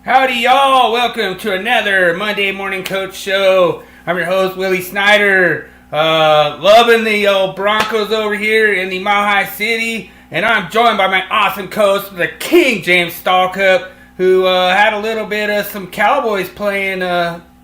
Howdy, y'all. Welcome to another Monday Morning Coach Show. I'm your host, Willie Snyder. Loving the old Broncos over here in the Mile High City. And I'm joined by my awesome coach, the King James Stallcup, who had a little bit of some Cowboys playing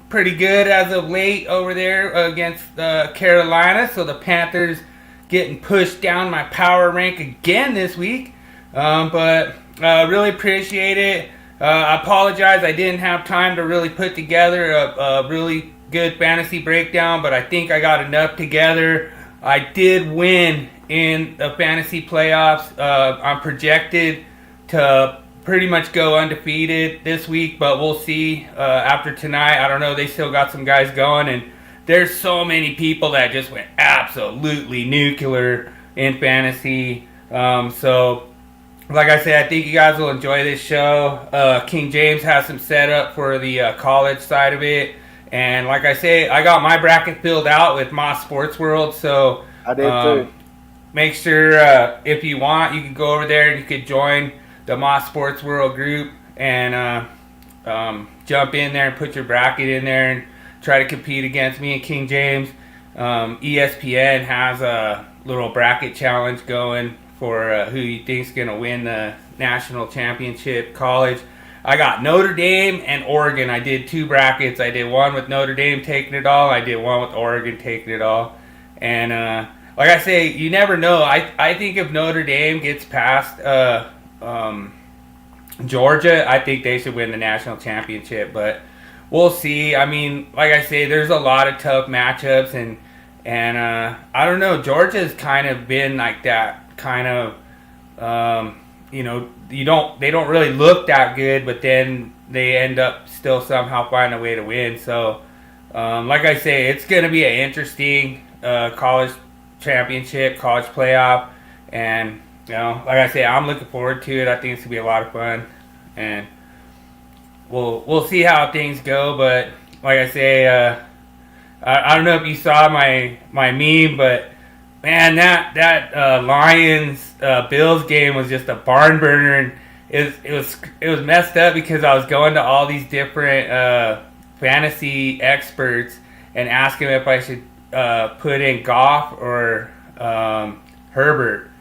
pretty good as of late over there against Carolina. So the Panthers getting pushed down my power rank again this week. But really appreciate it. I apologize. I didn't have time to really put together a really good fantasy breakdown, but I think I got enough together. I did win in the fantasy playoffs. I'm projected to pretty much go undefeated this week, but we'll see after tonight. I don't know. They still got some guys going, and there's so many people that just went absolutely nuclear in fantasy. So like I said, I think you guys will enjoy this show. King James has some setup for the college side of it. And like I say, I got my bracket filled out with Moss Sports World. So I did too. Make sure if you want, you can go over there and you could join the Moss Sports World group and jump in there and put your bracket in there and try to compete against me and King James. ESPN has a little bracket challenge going for who you think's going to win the national championship college. I got Notre Dame and Oregon. I did two brackets. I did one with Notre Dame taking it all. I did one with Oregon taking it all. And like I say, you never know. I think if Notre Dame gets past Georgia, I think they should win the national championship. But we'll see. I mean, like I say, there's a lot of tough matchups. And I don't know. Georgia's kind of been like that. Kind of, they don't really look that good, but then they end up still somehow finding a way to win. So, like I say, it's going to be an interesting college championship, college playoff, and like I say, I'm looking forward to it. I think it's going to be a lot of fun, and we'll see how things go. But like I say, I don't know if you saw my meme, but man, that Lions Bills game was just a barn burner, and it was messed up because I was going to all these different fantasy experts and asking if I should put in Goff or Herbert,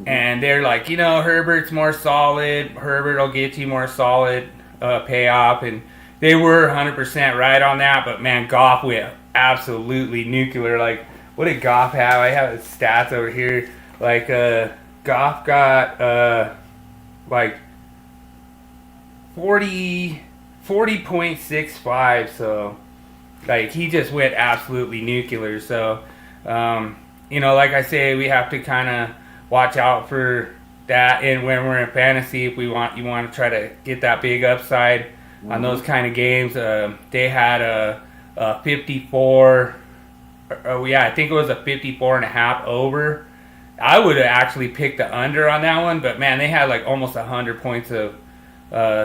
and they're like, Herbert's more solid. Herbert will get you more solid payoff, and they were 100% right on that. But man, Goff went absolutely nuclear. Like, what did Goff have? I have his stats over here. Like, Goff got, like, 40.65. So, like, he just went absolutely nuclear. So, like I say, we have to kind of watch out for that. And when we're in fantasy, if you want to try to get that big upside on those kind of games, they had a 54. I think it was a 54.5 over. I would have actually picked the under on that one, but man, they had like almost 100 points of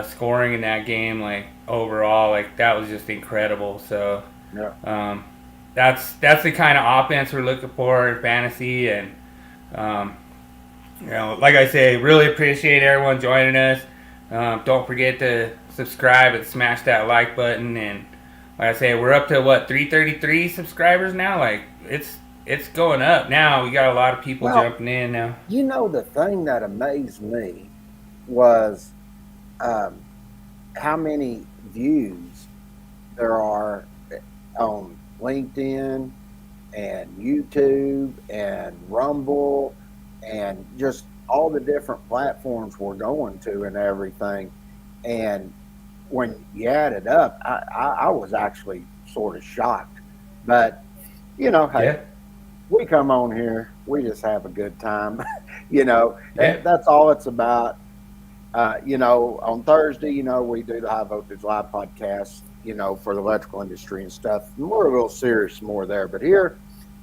scoring in that game, like overall. Like, that was just incredible. So Yeah. That's the kind of offense we're looking for in fantasy, and like I say, really appreciate everyone joining us. Don't forget to subscribe and smash that like button. And like I say, we're up to 333 subscribers now. Like, it's going up now. We got a lot of people jumping in now. The thing that amazed me was how many views there are on LinkedIn and YouTube and Rumble and just all the different platforms we're going to and everything. And when you add it up, I was actually sort of shocked. But, hey, we come on here, we just have a good time. That's all it's about. On Thursday, we do the High Voltage Live podcast, for the electrical industry and stuff. And we're a little serious more there. But here,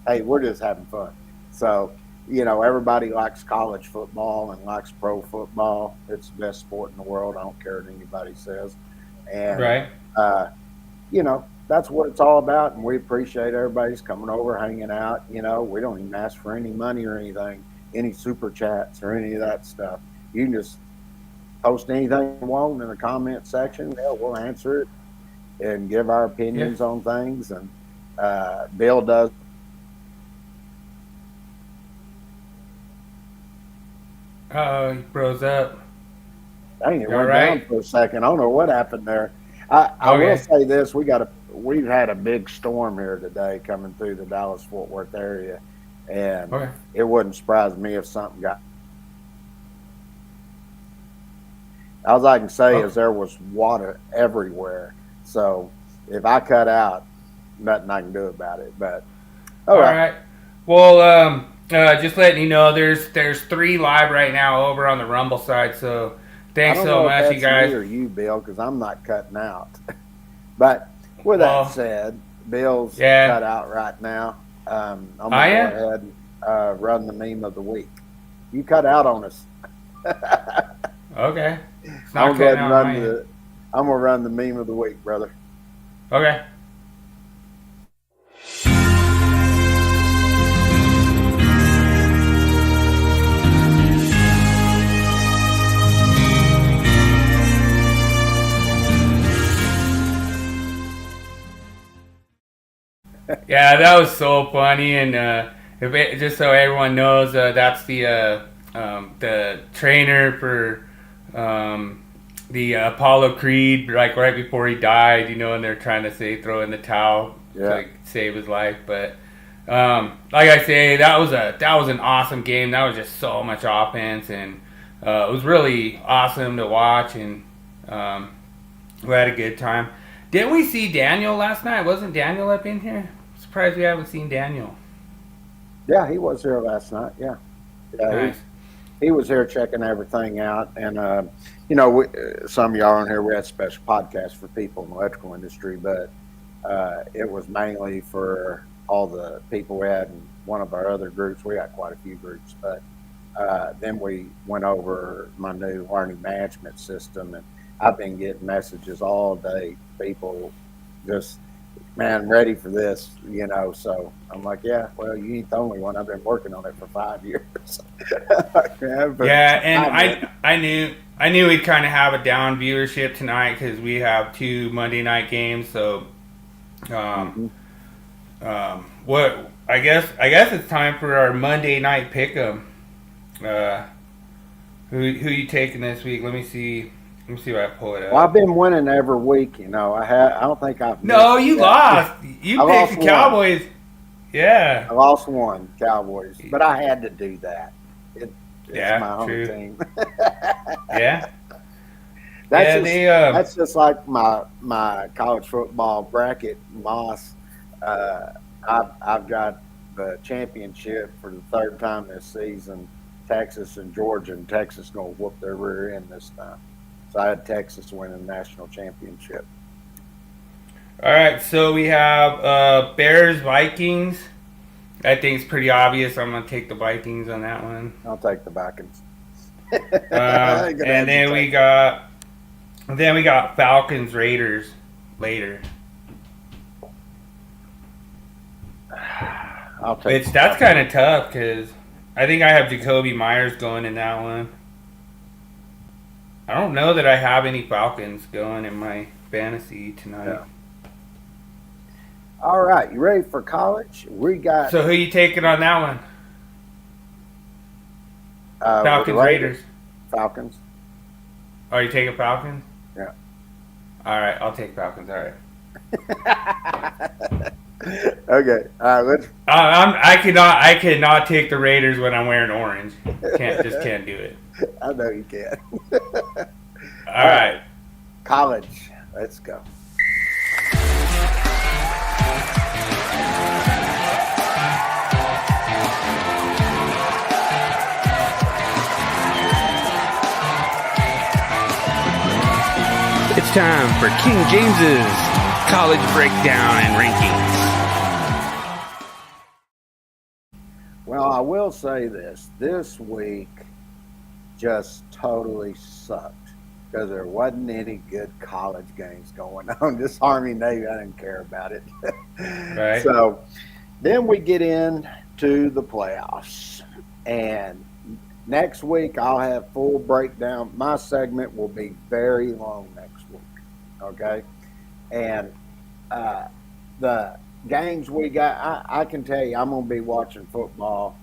hey, we're just having fun. So, everybody likes college football and likes pro football. It's the best sport in the world. I don't care what anybody says. And, Right. That's what it's all about. And we appreciate everybody's coming over, hanging out. We don't even ask for any money or anything, any super chats or any of that stuff. You can just post anything you want in the comment section. Yeah, we'll answer it and give our opinions on things. And Bill does. He froze up. Dang, it went down for a second. I don't know what happened there. I will say this: we've had a big storm here today coming through the Dallas-Fort Worth area, and it wouldn't surprise me if something got. All I can say is there was water everywhere. So if I cut out, nothing I can do about it. But all right. Well, just letting you know, there's 3 live right now over on the Rumble side. So thanks so much, you guys. Me or you, Bill, because I'm not cutting out. But with that said, Bill's cut out right now. I'm gonna go ahead and run the meme of the week. You cut out on us. Okay. I'm gonna run the meme of the week, brother. Okay. Yeah, that was so funny, and just so everyone knows, that's the trainer for the Apollo Creed, like right before he died, and they're trying to throw in the towel to save his life. But like I say, that was an awesome game. That was just so much offense, and it was really awesome to watch, and we had a good time. Didn't we see Daniel last night? Wasn't Daniel up in here? Surprised we haven't seen Daniel. Yeah, he was here last night. Yeah, nice. He was here checking everything out. And, some of y'all on here, we had special podcasts for people in the electrical industry, but it was mainly for all the people we had in one of our other groups. We got quite a few groups, but then we went over my new learning management system, and I've been getting messages all day, people just, man, ready for this, so I'm like, yeah, well, you ain't the only one. I've been working on it for 5 years. Yeah, and I knew we'd kind of have a down viewership tonight because we have 2 Monday night games. So, what I guess it's time for our Monday night pick'em. Who you taking this week? Let me see if I pull it up. Well, I've been winning every week. I don't think I've. No, you lost. You picked the Cowboys. Yeah. I lost one, Cowboys, but I had to do that. It's my home team. Yeah. That's just like my college football bracket, Moss. I've got the championship for the 3rd time this season. Texas and Georgia, and Texas gonna whoop their rear end this time. So I had Texas winning the national championship. All right, so we have Bears Vikings. I think it's pretty obvious. I'm gonna take the Vikings on that one. I'll take the Vikings. And then we got Falcons Raiders later. I'll take. That's kind of tough because I think I have Jacoby Myers going in that one. I don't know that I have any Falcons going in my fantasy tonight. Yeah. All right, you ready for college? We got. So who you taking on that one? Falcons Raiders. Falcons. Are you taking Falcons? Yeah. All right, I'll take Falcons. All right. Okay. Let's. I cannot take the Raiders when I'm wearing orange. Can't do it. I know you can. All right. College. Let's go. It's time for King James's college breakdown and rankings. Well, I will say this week just totally sucked because there wasn't any good college games going on. Just Army, Navy, I didn't care about it. Right. So then we get into the playoffs, and next week I'll have full breakdown. My segment will be very long next week. Okay, and the games we got, I can tell you, I'm gonna be watching football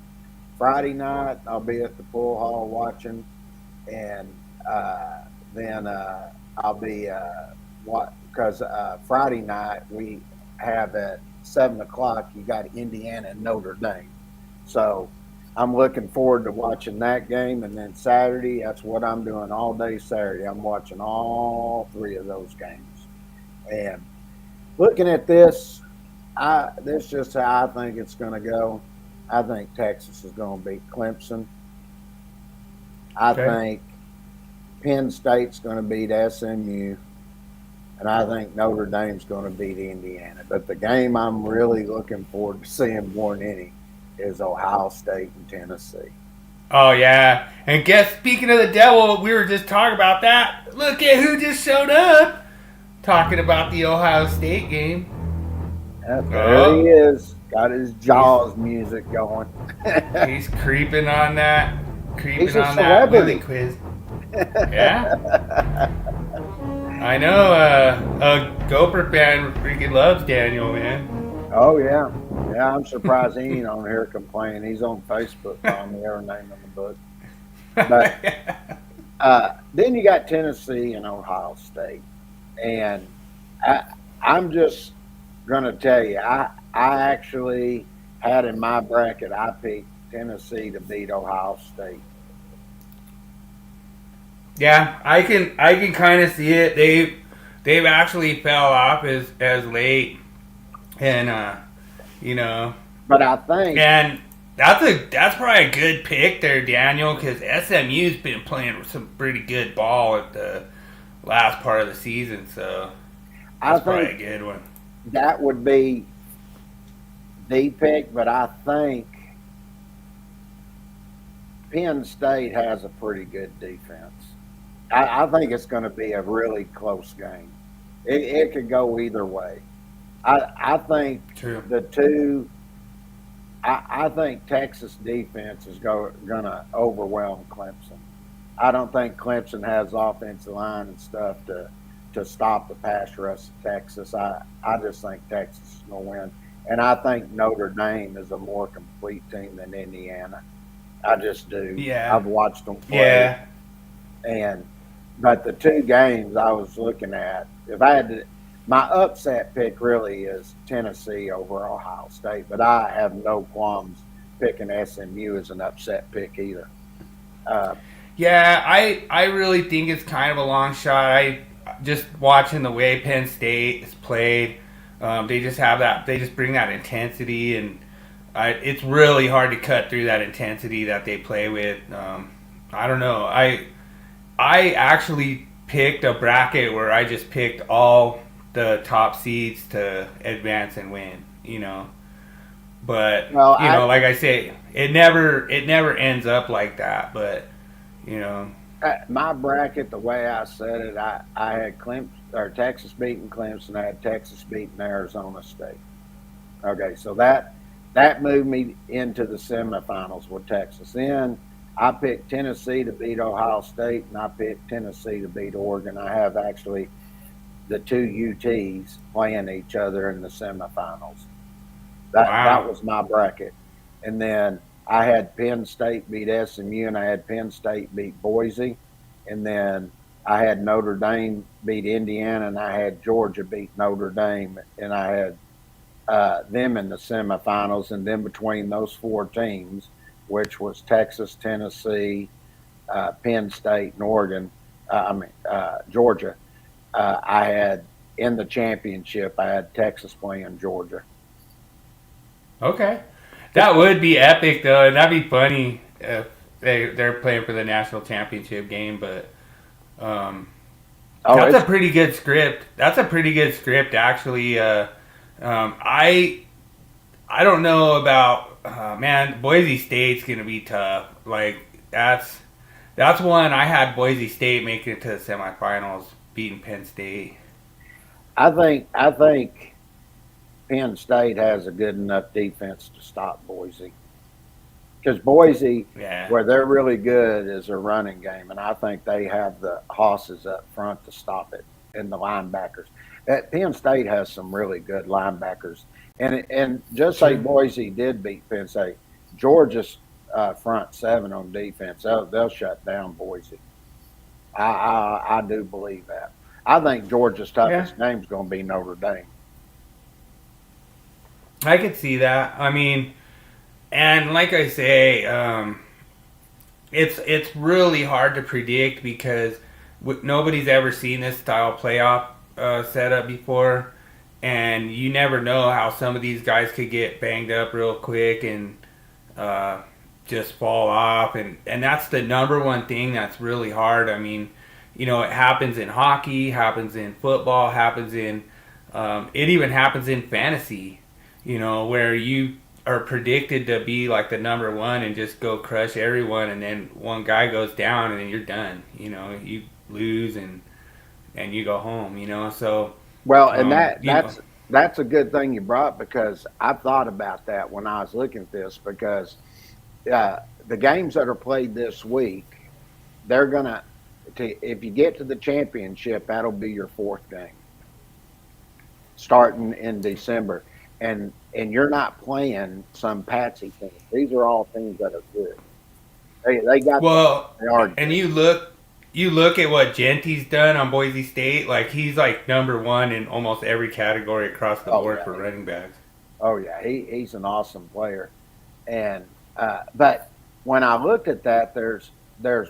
Friday night. I'll be at the pool hall watching, and then I'll be what because Friday night we have at 7 o'clock. You got Indiana and Notre Dame, so I'm looking forward to watching that game. And then Saturday, that's what I'm doing all day Saturday. I'm watching all three of those games. And looking at this, this is just how I think it's going to go. I think Texas is going to beat Clemson. I think Penn State's going to beat SMU. And I think Notre Dame's going to beat Indiana. But the game I'm really looking forward to seeing more than any is Ohio State and Tennessee. Oh, yeah. And speaking of the devil, we were just talking about that. Look at who just showed up. Talking about the Ohio State game. There he is. Got his Jaws music going. He's creeping on that. He's a celebrity. That quiz. Yeah. I know. Gopher fan freaking loves Daniel, man. Oh, yeah. Yeah, I'm surprised he ain't on here complaining. He's on Facebook calling me every name in the book. But then you got Tennessee and Ohio State. And I'm just going to tell you, I actually had in my bracket, I picked Tennessee to beat Ohio State. Yeah, I can kind of see it. They've actually fell off as late, and But I think, and that's probably a good pick there, Daniel, because SMU's been playing some pretty good ball at the last part of the season, so that's probably a good one. That would be the pick, but I think Penn State has a pretty good defense. I think it's going to be a really close game. It could go either way. I think the two. I think Texas defense is going to overwhelm Clemson. I don't think Clemson has offensive line and stuff to stop the pass rush of Texas. I just think Texas is going to win. And I think Notre Dame is a more complete team than Indiana. I just do. Yeah. I've watched them play. Yeah. But the two games I was looking at, if I had to, my upset pick really is Tennessee over Ohio State. But I have no qualms picking SMU as an upset pick either. Yeah, I really think it's kind of a long shot. I just watching the way Penn State is played, they just bring that intensity, and it's really hard to cut through that intensity that they play with. I don't know. I actually picked a bracket where I just picked all the top seeds to advance and win. But like I say, it never ends up like that. But my bracket, the way I said it, I had Texas beating Clemson. I had Texas beating Arizona State. Okay, so that moved me into the semifinals with Texas. Then I picked Tennessee to beat Ohio State, and I picked Tennessee to beat Oregon. I have actually the two UTs playing each other in the semifinals. That was my bracket. And then I had Penn State beat SMU, and I had Penn State beat Boise. And then I had Notre Dame beat Indiana, and I had Georgia beat Notre Dame. And I had them in the semifinals. And then between those four teams, which was Texas, Tennessee, Penn State, and Oregon, Georgia, I had in the championship, I had Texas playing Georgia. Okay. That would be epic, though, and that'd be funny if they're playing for the national championship game. But that's a pretty good script. That's a pretty good script, actually. I don't know about man. Boise State's gonna be tough. Like that's one I had Boise State making it to the semifinals, beating Penn State. I think Penn State has a good enough defense to stop Boise. Because Boise, Yeah. where they're really good, is their running game, and I think they have the hosses up front to stop it, and the linebackers. Penn State has some really good linebackers, and just say Boise did beat Penn State, Georgia's front seven on defense, they'll shut down Boise. I do believe that. I think Georgia's toughest game is going to be Notre Dame. I could see that. I mean, and like I say, it's really hard to predict because nobody's ever seen this style playoff setup before, and you never know how some of these guys could get banged up real quick and just fall off, and that's the number one thing that's really hard. I mean, it happens in hockey, happens in football, happens in it even happens in fantasy, where you are predicted to be like the number one and just go crush everyone, and then one guy goes down and then you're done. You lose and you go home. So well, and that's a good thing you brought, because I thought about that when I was looking at this, because the games that are played this week, they're gonna, if you get to the championship, that'll be your fourth game, starting in December, and you're not playing some patsy team. These are all teams that are good. They got they are good. And you look at what Genty's done on Boise State. Like, he's like number one in almost every category across the board for running backs. Oh yeah, he's an awesome player, and but when I looked at that, there's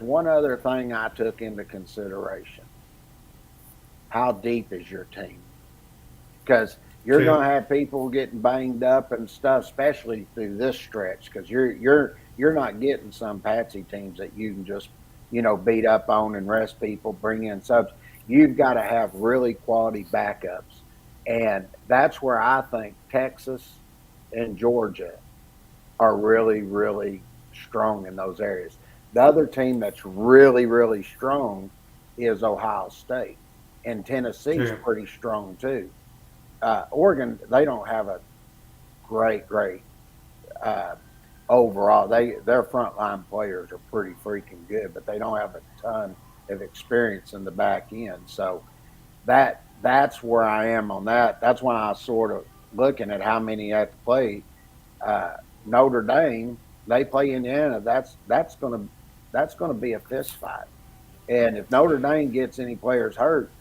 one other thing I took into consideration. How deep is your team? Because you're going to have people getting banged up and stuff, especially through this stretch, because you're not getting some patsy teams that you can just beat up on and rest people, bring in subs. You've got to have really quality backups, and that's where I think Texas and Georgia are really, really strong in those areas. The other team that's really, really strong is Ohio State, and Tennessee's pretty strong too. Oregon, they don't have a great overall. Their frontline players are pretty freaking good, but they don't have a ton of experience in the back end. So that's where I am on that. That's why I was sort of looking at how many you have to play. Notre Dame, they play Indiana. That's going to be a fist fight. And if Notre Dame gets any players hurt,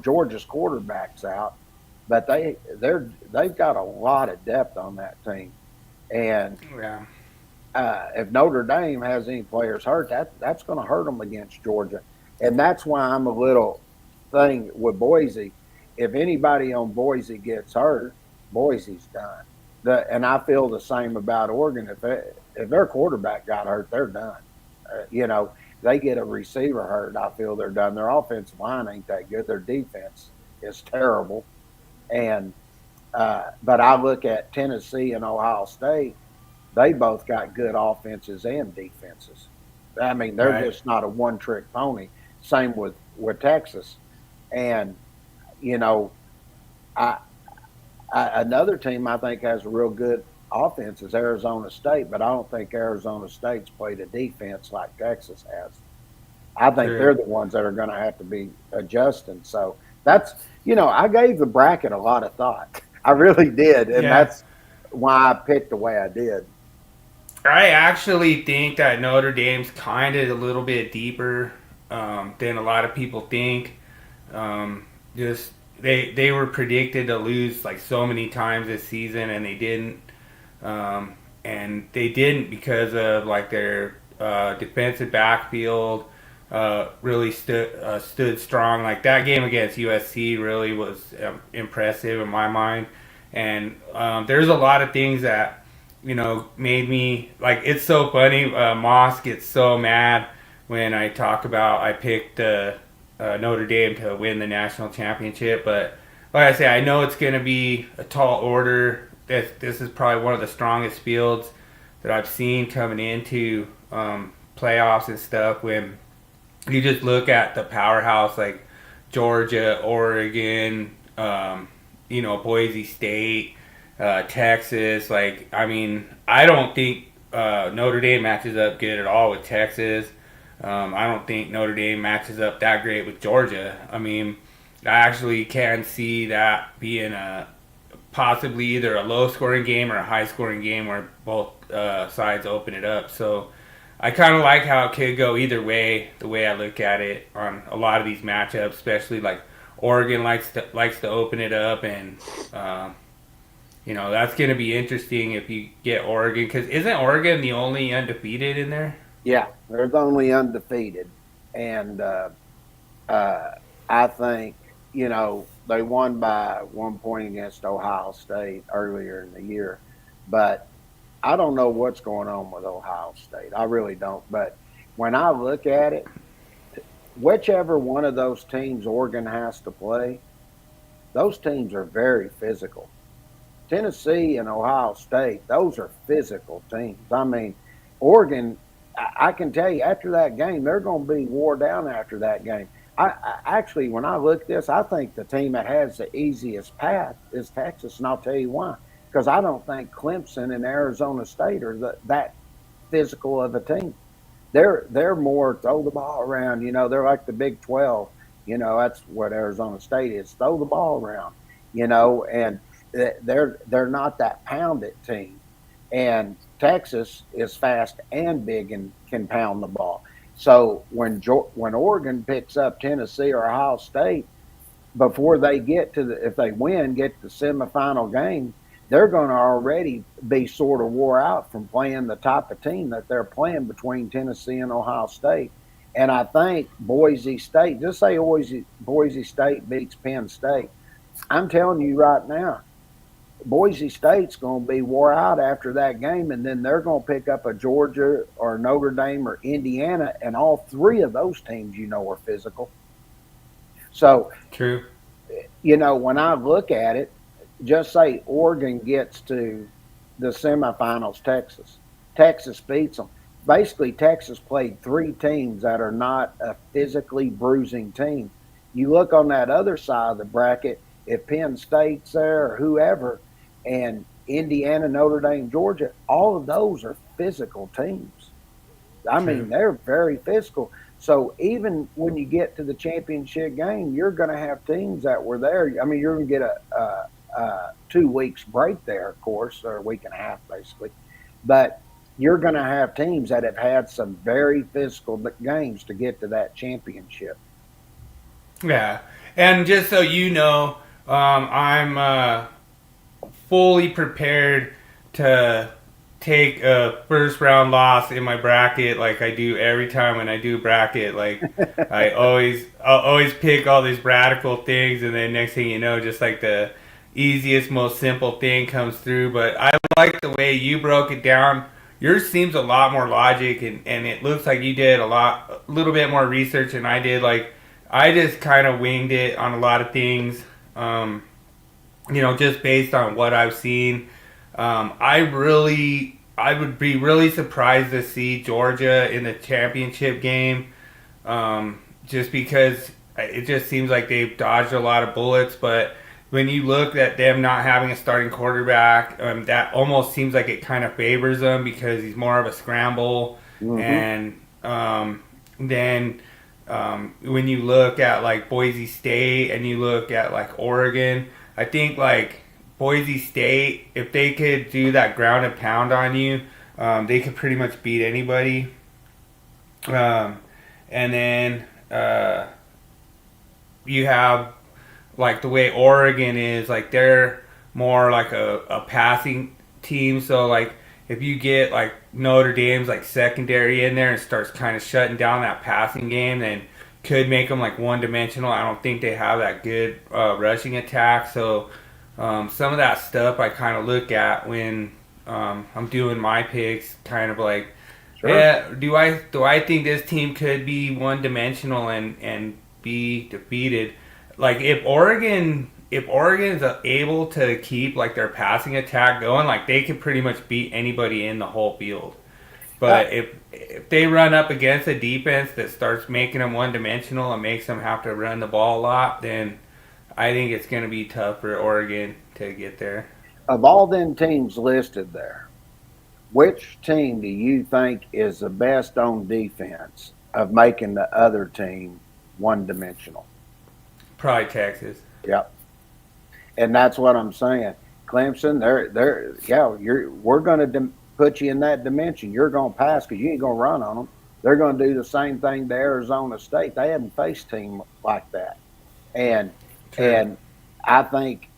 Georgia's quarterback's out, but they've got a lot of depth on that team. And if Notre Dame has any players hurt, that's going to hurt them against Georgia. And that's why I'm a little thing with Boise. If anybody on Boise gets hurt, Boise's done. And I feel the same about Oregon. If their quarterback got hurt, they're done. They get a receiver hurt, I feel they're done. Their offensive line ain't that good. Their defense is terrible. And but I look at Tennessee and Ohio State, they both got good offenses and defenses. I mean, they're just not a one-trick pony. Same with Texas. And, another team I think has a real good offense is Arizona State, but I don't think Arizona State's played a defense like Texas has. I think they're the ones that are going to have to be adjusting. So that's, I gave the bracket a lot of thought. I really did, and that's why I picked the way I did. I actually think that Notre Dame's kind of a little bit deeper than a lot of people think. Just they were predicted to lose like so many times this season, and they didn't. And they didn't because of like their defensive backfield really stood strong. Like that game against USC really was impressive in my mind. And there's a lot of things that made me like. It's so funny. Moss gets so mad when I talk about I picked Notre Dame to win the national championship, but like I say, I know it's going to be a tall order. This is probably one of the strongest fields that I've seen coming into playoffs and stuff. When you just look at the powerhouse like Georgia, Oregon, Boise State, Texas. Like, I mean, I don't think Notre Dame matches up good at all with Texas. I don't think Notre Dame matches up that great with Georgia. I mean, I actually can see that being a possibly either a low scoring game or a high scoring game where both sides open it up. So I kind of like how it could go either way. The way I look at it on a lot of these matchups, especially like Oregon likes to open it up, and that's going to be interesting if you get Oregon, because isn't Oregon the only undefeated in there? Yeah, they're the only undefeated, and I think they won by 1 point against Ohio State earlier in the year, but I don't know what's going on with Ohio State. I really don't. But when I look at it, whichever one of those teams Oregon has to play, those teams are very physical. Tennessee and Ohio State, those are physical teams. I mean, Oregon, I can tell you after that game, they're going to be wore down after that game. I actually, when I look at this, I think the team that has the easiest path is Texas, and I'll tell you why. Because I don't think Clemson and Arizona State are that physical of a team. They're more throw the ball around. They're like the Big 12. That's what Arizona State is. Throw the ball around. And they're not that pounded team. And Texas is fast and big and can pound the ball. So when Oregon picks up Tennessee or Ohio State, before they get if they win, get to the semifinal game, they're going to already be sort of wore out from playing the type of team that they're playing between Tennessee and Ohio State. And I think Boise State, just say Boise State beats Penn State. I'm telling you right now, Boise State's going to be wore out after that game, and then they're going to pick up a Georgia or Notre Dame or Indiana, and all three of those teams are physical. So, true. When I look at it, just say Oregon gets to the semifinals, Texas beats them. Basically, Texas played three teams that are not a physically bruising team. You look on that other side of the bracket, if Penn State's there or whoever, and Indiana, Notre Dame, Georgia, all of those are physical teams. I mean, they're very physical. So even when you get to the championship game, you're going to have teams that were there. I mean, you're going to get a 2 weeks break there, of course, or a week and a half, basically. But you're going to have teams that have had some very physical games to get to that championship. Yeah. And just so you know, I'm fully prepared to take a first round loss in my bracket, like I do every time when I do bracket. Like I'll always pick all these radical things, and then next thing you know, just like the easiest, most simple thing comes through. But I like the way you broke it down. Yours seems a lot more logic, and it looks like you did a little bit more research than I did. Like I just kind of winged it on a lot of things, just based on what I've seen. I would be really surprised to see Georgia in the championship game, just because it just seems like they've dodged a lot of bullets. But when you look at them not having a starting quarterback, that almost seems like it kind of favors them because he's more of a scramble. Mm-hmm. And then when you look at like Boise State and you look at like Oregon, I think like Boise State, if they could do that ground and pound on you, they could pretty much beat anybody. And then you have like the way Oregon is, like they're more like a passing team. So like if you get like Notre Dame's like secondary in there and starts kind of shutting down that passing game, then could make them like one dimensional. I don't think they have that good rushing attack. So some of that stuff I kind of look at when I'm doing my picks, kind of like, sure. Yeah, do I think this team could be one dimensional and be defeated? Like if Oregon is able to keep like their passing attack going, like they could pretty much beat anybody in the whole field. But if they run up against a defense that starts making them one dimensional and makes them have to run the ball a lot, then I think it's going to be tough for Oregon to get there. Of all them teams listed there, which team do you think is the best on defense of making the other team one-dimensional? Probably Texas. Yep. And that's what I'm saying. Clemson, we're going to put you in that dimension. You're going to pass because you ain't going to run on them. They're going to do the same thing to Arizona State. They haven't faced a team like that. And I think,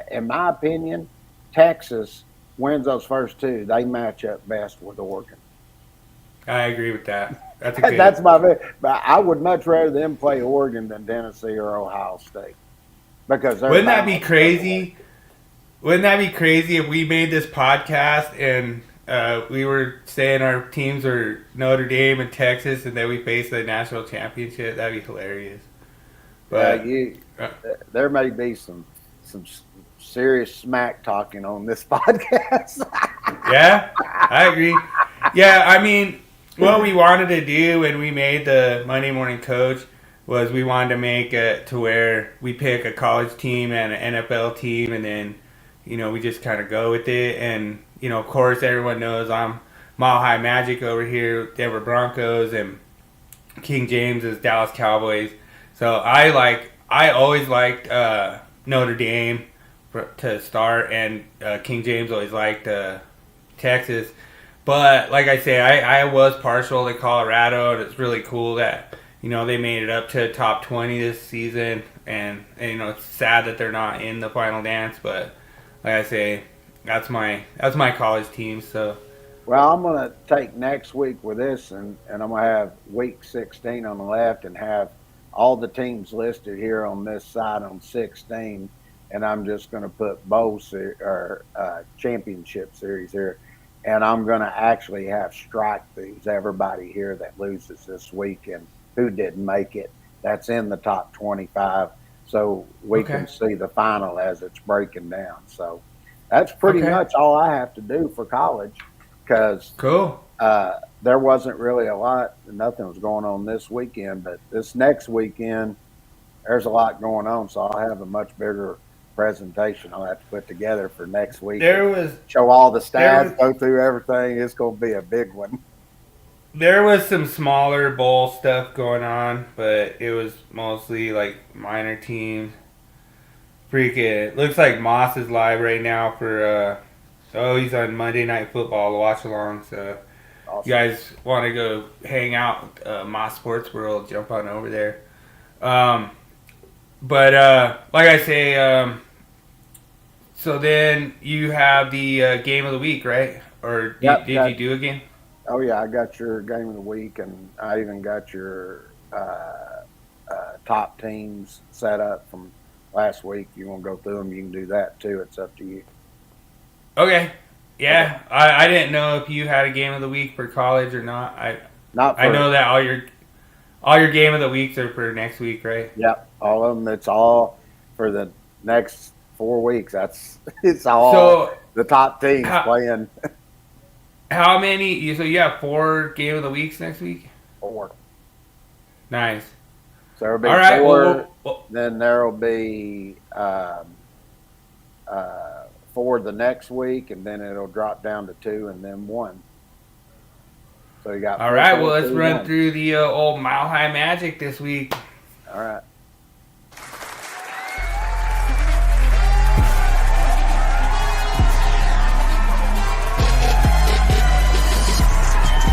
in my opinion, Texas wins those first two. They match up best with Oregon. I agree with that. That's a good. That's my. But I would much rather them play Oregon than Tennessee or Ohio State because wouldn't that be crazy? Wouldn't that be crazy if we made this podcast and we were saying our teams were Notre Dame and Texas, and then we faced the national championship? That'd be hilarious. But there may be some serious smack talking on this podcast. Yeah, I agree. Yeah, I mean, what we wanted to do when we made the Monday Morning Coach was we wanted to make it to where we pick a college team and an NFL team, and then, we just kind of go with it. And, of course, everyone knows I'm Mile High Magic over here, Denver Broncos, and King James is Dallas Cowboys. So I always liked Notre Dame to start, and King James always liked Texas. But like I say, I was partial to Colorado, and it's really cool that they made it up to top 20 this season, and it's sad that they're not in the final dance. But like I say, that's my college team. So. Well, I'm going to take next week with this, and I'm going to have week 16 on the left and have all the teams listed here on this side on 16, and I'm just going to put championship series here, and I'm going to actually have strike these everybody here that loses this week and who didn't make it. That's in the top 25, so we can see the final as it's breaking down. So that's pretty much all I have to do for college. Because there wasn't really a lot, nothing was going on this weekend, but this next weekend, there's a lot going on, so I'll have a much bigger presentation I'll have to put together for next week. Show all the stats, go through everything. It's going to be a big one. There was some smaller bowl stuff going on, but it was mostly like minor teams. Freaking, looks like Moss is live right now for he's on Monday Night Football watch along. So awesome. You guys want to go hang out with Moss Sports World, jump on over there. But like I say, so then you have the game of the week, right? Or did you do a game? Oh yeah, I got your game of the week, and I even got your top teams set up from last week. You want to go through them, you can do that too. It's up to you. Okay. Yeah. Okay. I didn't know if you had a game of the week for college or not. I know that all your game of the weeks are for next week, right? Yep. All of them. It's all for the next 4 weeks. It's all the top teams playing. How many? So you have 4 game of the weeks next week? 4. Nice. So there'll be 4. Well, then there'll be 4 the next week, and then it'll drop down to 2, and then 1. So you got. All right. Well, let's run through the old Mile High Magic this week. All right.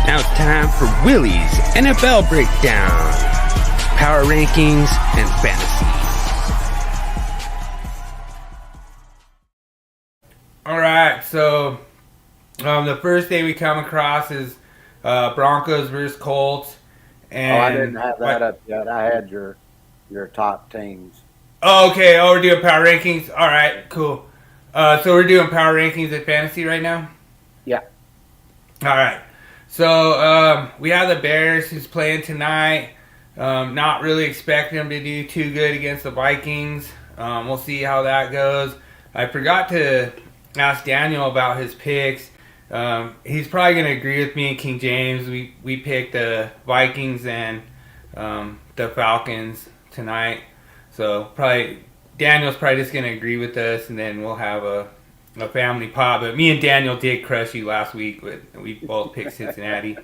Now it's time for Willie's NFL Breakdown, Power Rankings, and Fantasy. All right, so the first thing we come across is Broncos versus Colts. And I didn't have that up yet. I had your top teams. Oh, okay. Oh, we're doing Power Rankings? All right, cool. So we're doing Power Rankings at Fantasy right now? Yeah. All right. So we have the Bears who's playing tonight. Not really expecting them to do too good against the Vikings. We'll see how that goes. I forgot to ask Daniel about his picks. He's probably going to agree with me and King James. We picked the Vikings and the Falcons tonight. So Daniel's probably just going to agree with us, and then we'll have a family pot. But me and Daniel did crush you last week. We both picked Cincinnati.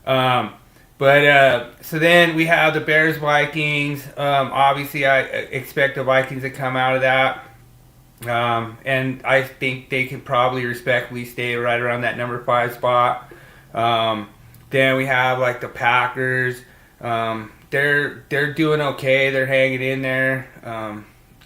So then we have the Bears Vikings. Obviously, I expect the Vikings to come out of that. And I think they could probably respectfully stay right around that number 5 spot. Then we have like the Packers. They're doing okay. They're hanging in there.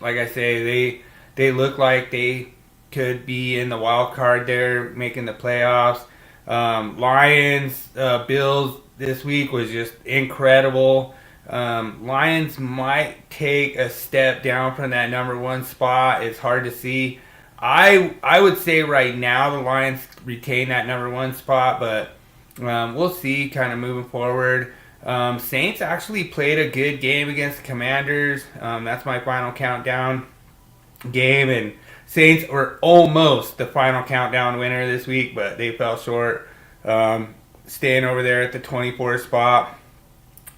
Like I say, they look like they could be in the wild card there, making the playoffs. Lions, Bills this week was just incredible. Lions might take a step down from that number 1 spot. It's hard to see. I would say right now the Lions retain that number 1 spot, but we'll see kind of moving forward. Saints actually played a good game against the Commanders. That's my final countdown game, and Saints were almost the final countdown winner this week, but they fell short, staying over there at the 24 spot.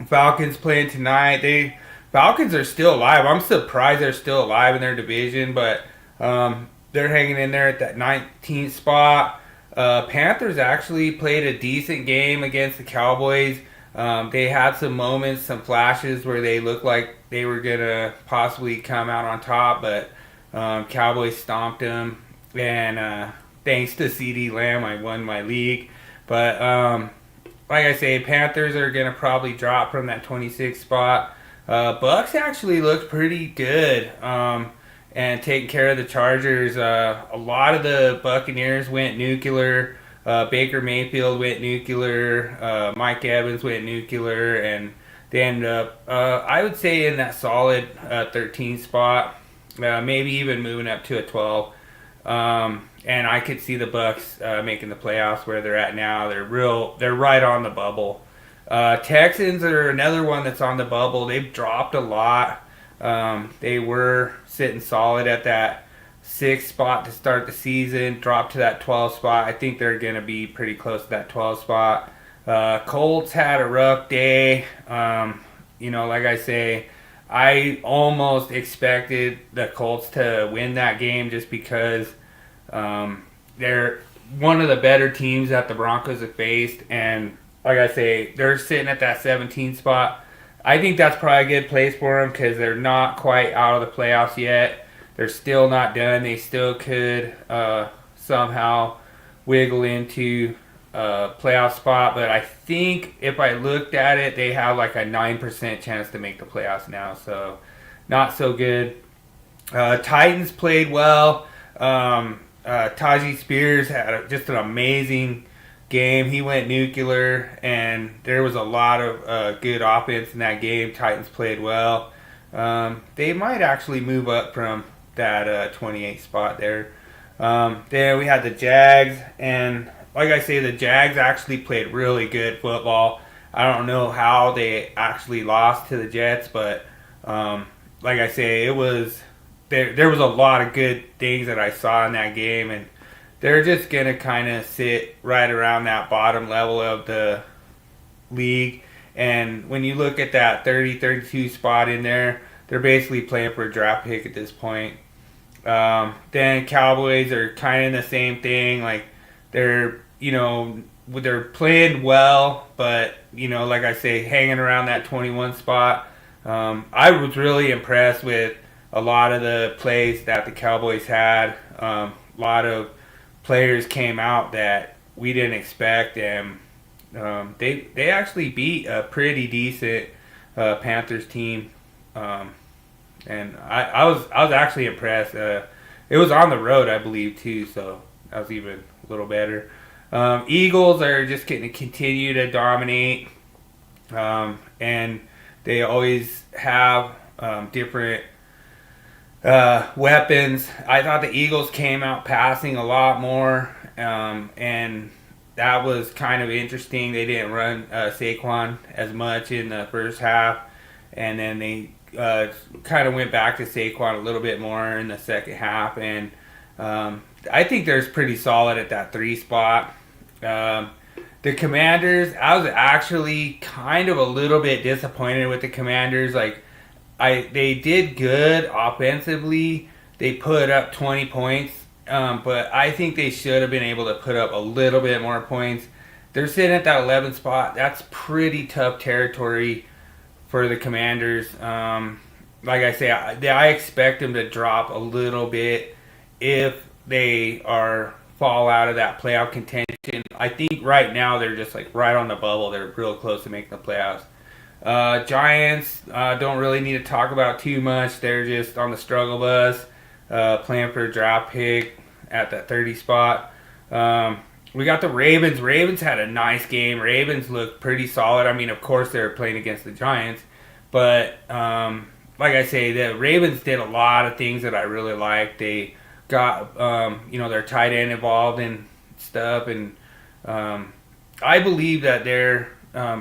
Falcons playing tonight. Falcons are still alive. I'm surprised they're still alive in their division, but they're hanging in there at that 19th spot. Panthers actually played a decent game against the Cowboys. They had some moments, some flashes where they looked like they were going to possibly come out on top, but Cowboys stomped them. And thanks to CD Lamb, I won my league. But like I say, Panthers are going to probably drop from that 26th spot. Bucks actually looked pretty good and taking care of the Chargers. A lot of the Buccaneers went nuclear. Baker Mayfield went nuclear. Mike Evans went nuclear. And they ended up, I would say, in that solid 13th spot. Maybe even moving up to a 12. And I could see the Bucks making the playoffs where they're at now. They're right on the bubble. Texans are another one that's on the bubble. They've dropped a lot. They were sitting solid at that 6th spot to start the season, dropped to that 12th spot. I think they're going to be pretty close to that 12th spot. Colts had a rough day. Like I say, I almost expected the Colts to win that game just because they're one of the better teams that the Broncos have faced. And like I say, they're sitting at that 17th spot. I think that's probably a good place for them because they're not quite out of the playoffs yet. They're still not done. They still could somehow wiggle into a playoff spot. But I think if I looked at it, they have like a 9% chance to make the playoffs now. So not so good. Titans played well. Tajee Spears had just an amazing game. He went nuclear, and there was a lot of good offense in that game. Titans played well. They might actually move up from that 28th spot there. Then we had the Jags, and like I say, the Jags actually played really good football. I don't know how they actually lost to the Jets, but like I say, it was there was a lot of good things that I saw in that game, and they're just going to kind of sit right around that bottom level of the league. And when you look at that 32 spot in there, they're basically playing for a draft pick at this point. Then Cowboys are kind of in the same thing. Like, they're playing well, but, like I say, hanging around that 21 spot. I was really impressed with a lot of the plays that the Cowboys had. A lot of players came out that we didn't expect, and they actually beat a pretty decent Panthers team, and I was actually impressed. It was on the road, I believe, too, so that was even a little better. Eagles are just going to continue to dominate, and they always have different weapons. I thought the Eagles came out passing a lot more, and that was kind of interesting. They didn't run Saquon as much in the first half, and then they kind of went back to Saquon a little bit more in the second half, and I think they're pretty solid at that 3 spot. The Commanders, I was actually kind of a little bit disappointed with the Commanders. They did good offensively. They put up 20 points but I think they should have been able to put up a little bit more points. They're sitting at that 11th spot. That's pretty tough territory for the Commanders. Like I say, I expect them to drop a little bit if they fall out of that playoff contention. I think right now they're just like right on the bubble. They're real close to making the playoffs. Giants don't really need to talk about too much. They're just on the struggle bus, playing for a draft pick at that 30 spot. We got the Ravens. Ravens had a nice game. Ravens looked pretty solid. I mean, of course, they're playing against the Giants. But, like I say, the Ravens did a lot of things that I really liked. They got, their tight end involved in stuff. And I believe that they're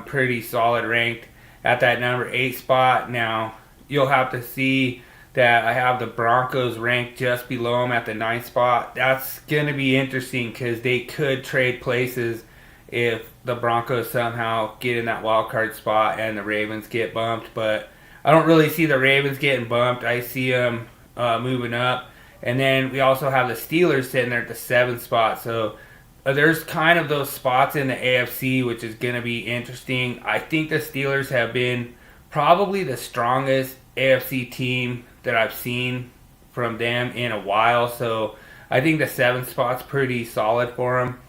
pretty solid ranked at that number 8 spot. Now, you'll have to see that I have the Broncos ranked just below them at the 9th spot. That's going to be interesting because they could trade places if the Broncos somehow get in that wild card spot and the Ravens get bumped. But I don't really see the Ravens getting bumped. I see them moving up. And then we also have the Steelers sitting there at the 7th spot. So there's kind of those spots in the AFC, which is going to be interesting. I think the Steelers have been probably the strongest AFC team that I've seen from them in a while. So I think the 7th spot's pretty solid for them.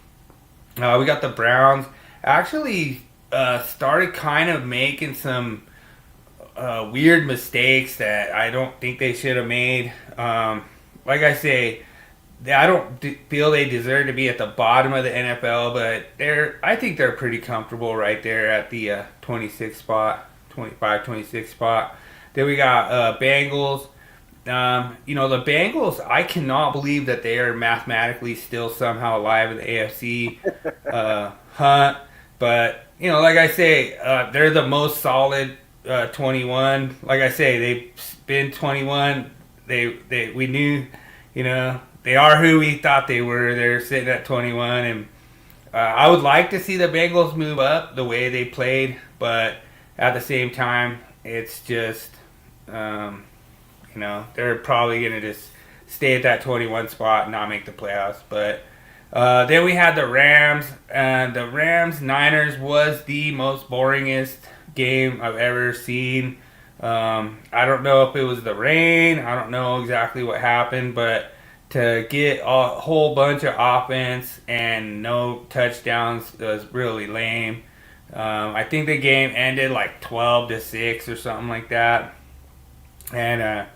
We got the Browns. Actually started kind of making some weird mistakes that I don't think they should have made. Like I say, I don't feel they deserve to be at the bottom of the NFL, but I think they're pretty comfortable right there at the 26th spot, 26th spot. Then we got Bengals. The Bengals, I cannot believe that they are mathematically still somehow alive in the AFC hunt. But, like I say, they're the most solid 21. Like I say, they've been 21. We knew, they are who we thought they were. They're sitting at 21. And I would like to see the Bengals move up the way they played. But at the same time, it's just... they're probably going to just stay at that 21 spot and not make the playoffs. But then we had the Rams. And the Rams-Niners was the most boringest game I've ever seen. I don't know if it was the rain. I don't know exactly what happened. But to get a whole bunch of offense and no touchdowns was really lame. I think the game ended like 12-6 or something like that. And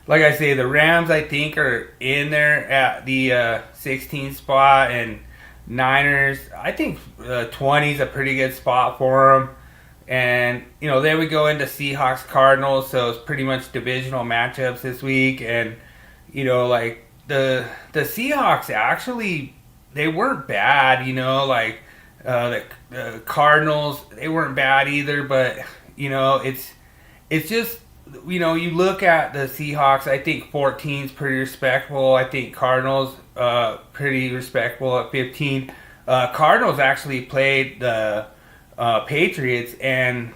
like I say, the Rams, I think, are in there at the 16th spot. And Niners, I think 20 is a pretty good spot for them. And, then we go into Seahawks-Cardinals. So it's pretty much divisional matchups this week. And, the Seahawks actually, they weren't bad, the Cardinals, they weren't bad either. But, it's just... you look at the Seahawks, I think 14 is pretty respectable. I think Cardinals, pretty respectable at 15. Cardinals actually played the Patriots, and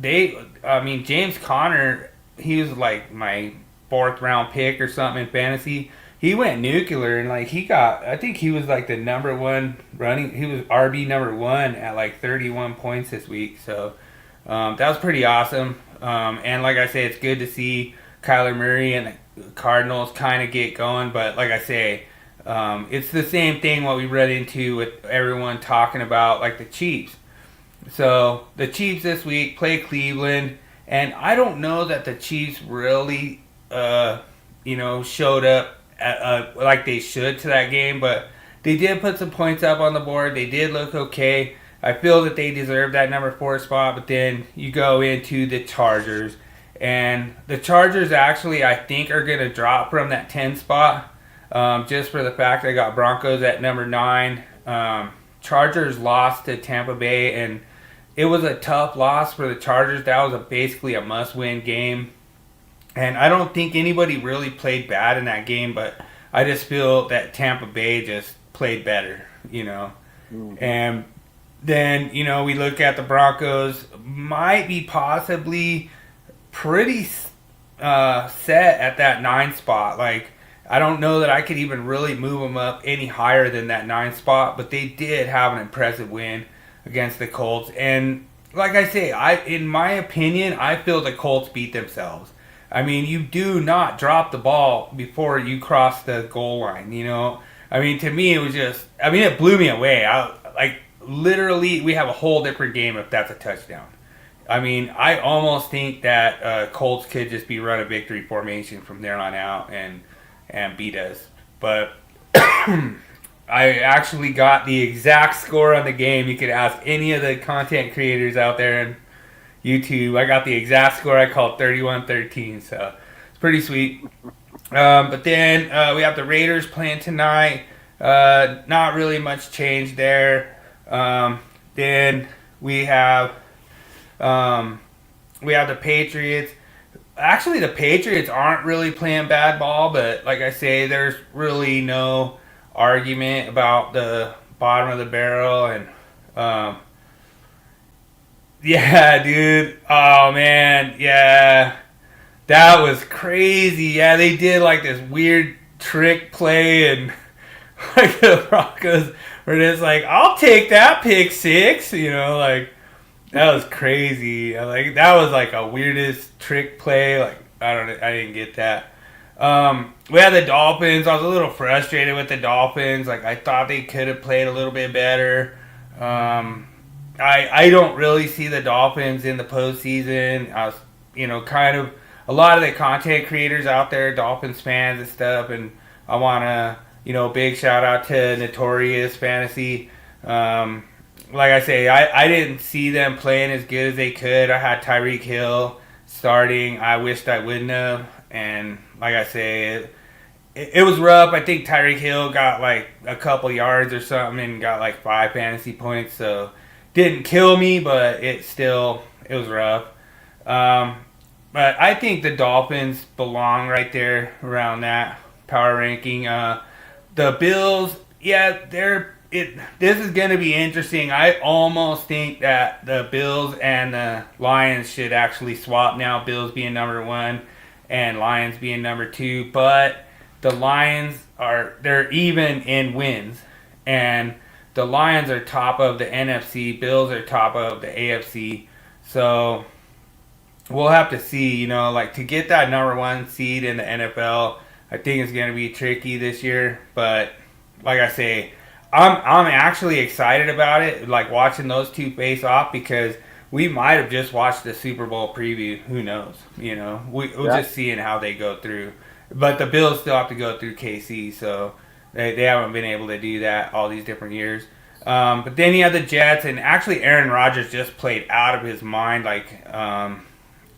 James Conner, he was like my 4th round pick or something in fantasy. He went nuclear, and I think he was like the number 1 running, he was RB number 1 at like 31 points this week. So that was pretty awesome. And like I say, it's good to see Kyler Murray and the Cardinals kind of get going. But like I say, it's the same thing what we run into with everyone talking about like the Chiefs. So the Chiefs this week play Cleveland. And I don't know that the Chiefs really, showed up like they should to that game. But they did put some points up on the board. They did look okay. I feel that they deserve that number 4 spot, but then you go into the Chargers. And the Chargers actually, I think, are going to drop from that 10 spot just for the fact they got Broncos at number 9. Chargers lost to Tampa Bay, and it was a tough loss for the Chargers. That was basically a must-win game. And I don't think anybody really played bad in that game, but I just feel that Tampa Bay just played better, And... then, we look at the Broncos, might be possibly pretty set at that 9 spot. I don't know that I could even really move them up any higher than that 9 spot, but they did have an impressive win against the Colts. And like I say, in my opinion, I feel the Colts beat themselves. I mean, you do not drop the ball before you cross the goal line, you know? I mean, to me, it was just, I mean, it blew me away. Literally, we have a whole different game if that's a touchdown. I mean, I almost think that Colts could just be run a victory formation from there on out and beat us. But I actually got the exact score on the game. You could ask any of the content creators out there in YouTube. I got the exact score. I called 31-13, so it's pretty sweet. But then we have the Raiders playing tonight. Not really much change there. Then we have the Patriots. Actually, the Patriots aren't really playing bad ball, but like I say, there's really no argument about the bottom of the barrel. And yeah, dude. Oh man, yeah, that was crazy. Yeah, they did like this weird trick play, and like the Broncos were just like, "I'll take that pick six," you know, like. That was crazy. Like that was like a weirdest trick play. Like I didn't get that. We had the Dolphins. I was a little frustrated with the Dolphins. Like I thought they could have played a little bit better. I don't really see the Dolphins in the postseason. I was, kind of a lot of the content creators out there, Dolphins fans and stuff, and I want to, big shout out to Notorious Fantasy. Like I say, I didn't see them playing as good as they could. I had Tyreek Hill starting. I wished I wouldn't have. And like I say, it was rough. I think Tyreek Hill got like a couple yards or something and got like 5 fantasy points. So didn't kill me, but it was rough. But I think the Dolphins belong right there around that power ranking. The Bills, yeah, this is going to be interesting. I almost think that the Bills and the Lions should actually swap now. Bills being number 1 and Lions being number 2. But the Lions they're even in wins. And the Lions are top of the NFC. Bills are top of the AFC. So we'll have to see, to get that number 1 seed in the NFL, I think it's going to be tricky this year. But like I say, I'm actually excited about it, like watching those two face off, because we might have just watched the Super Bowl preview. Who knows? We'll just seeing how they go through. But the Bills still have to go through KC, so they haven't been able to do that all these different years. But then you have the Jets, and actually Aaron Rodgers just played out of his mind.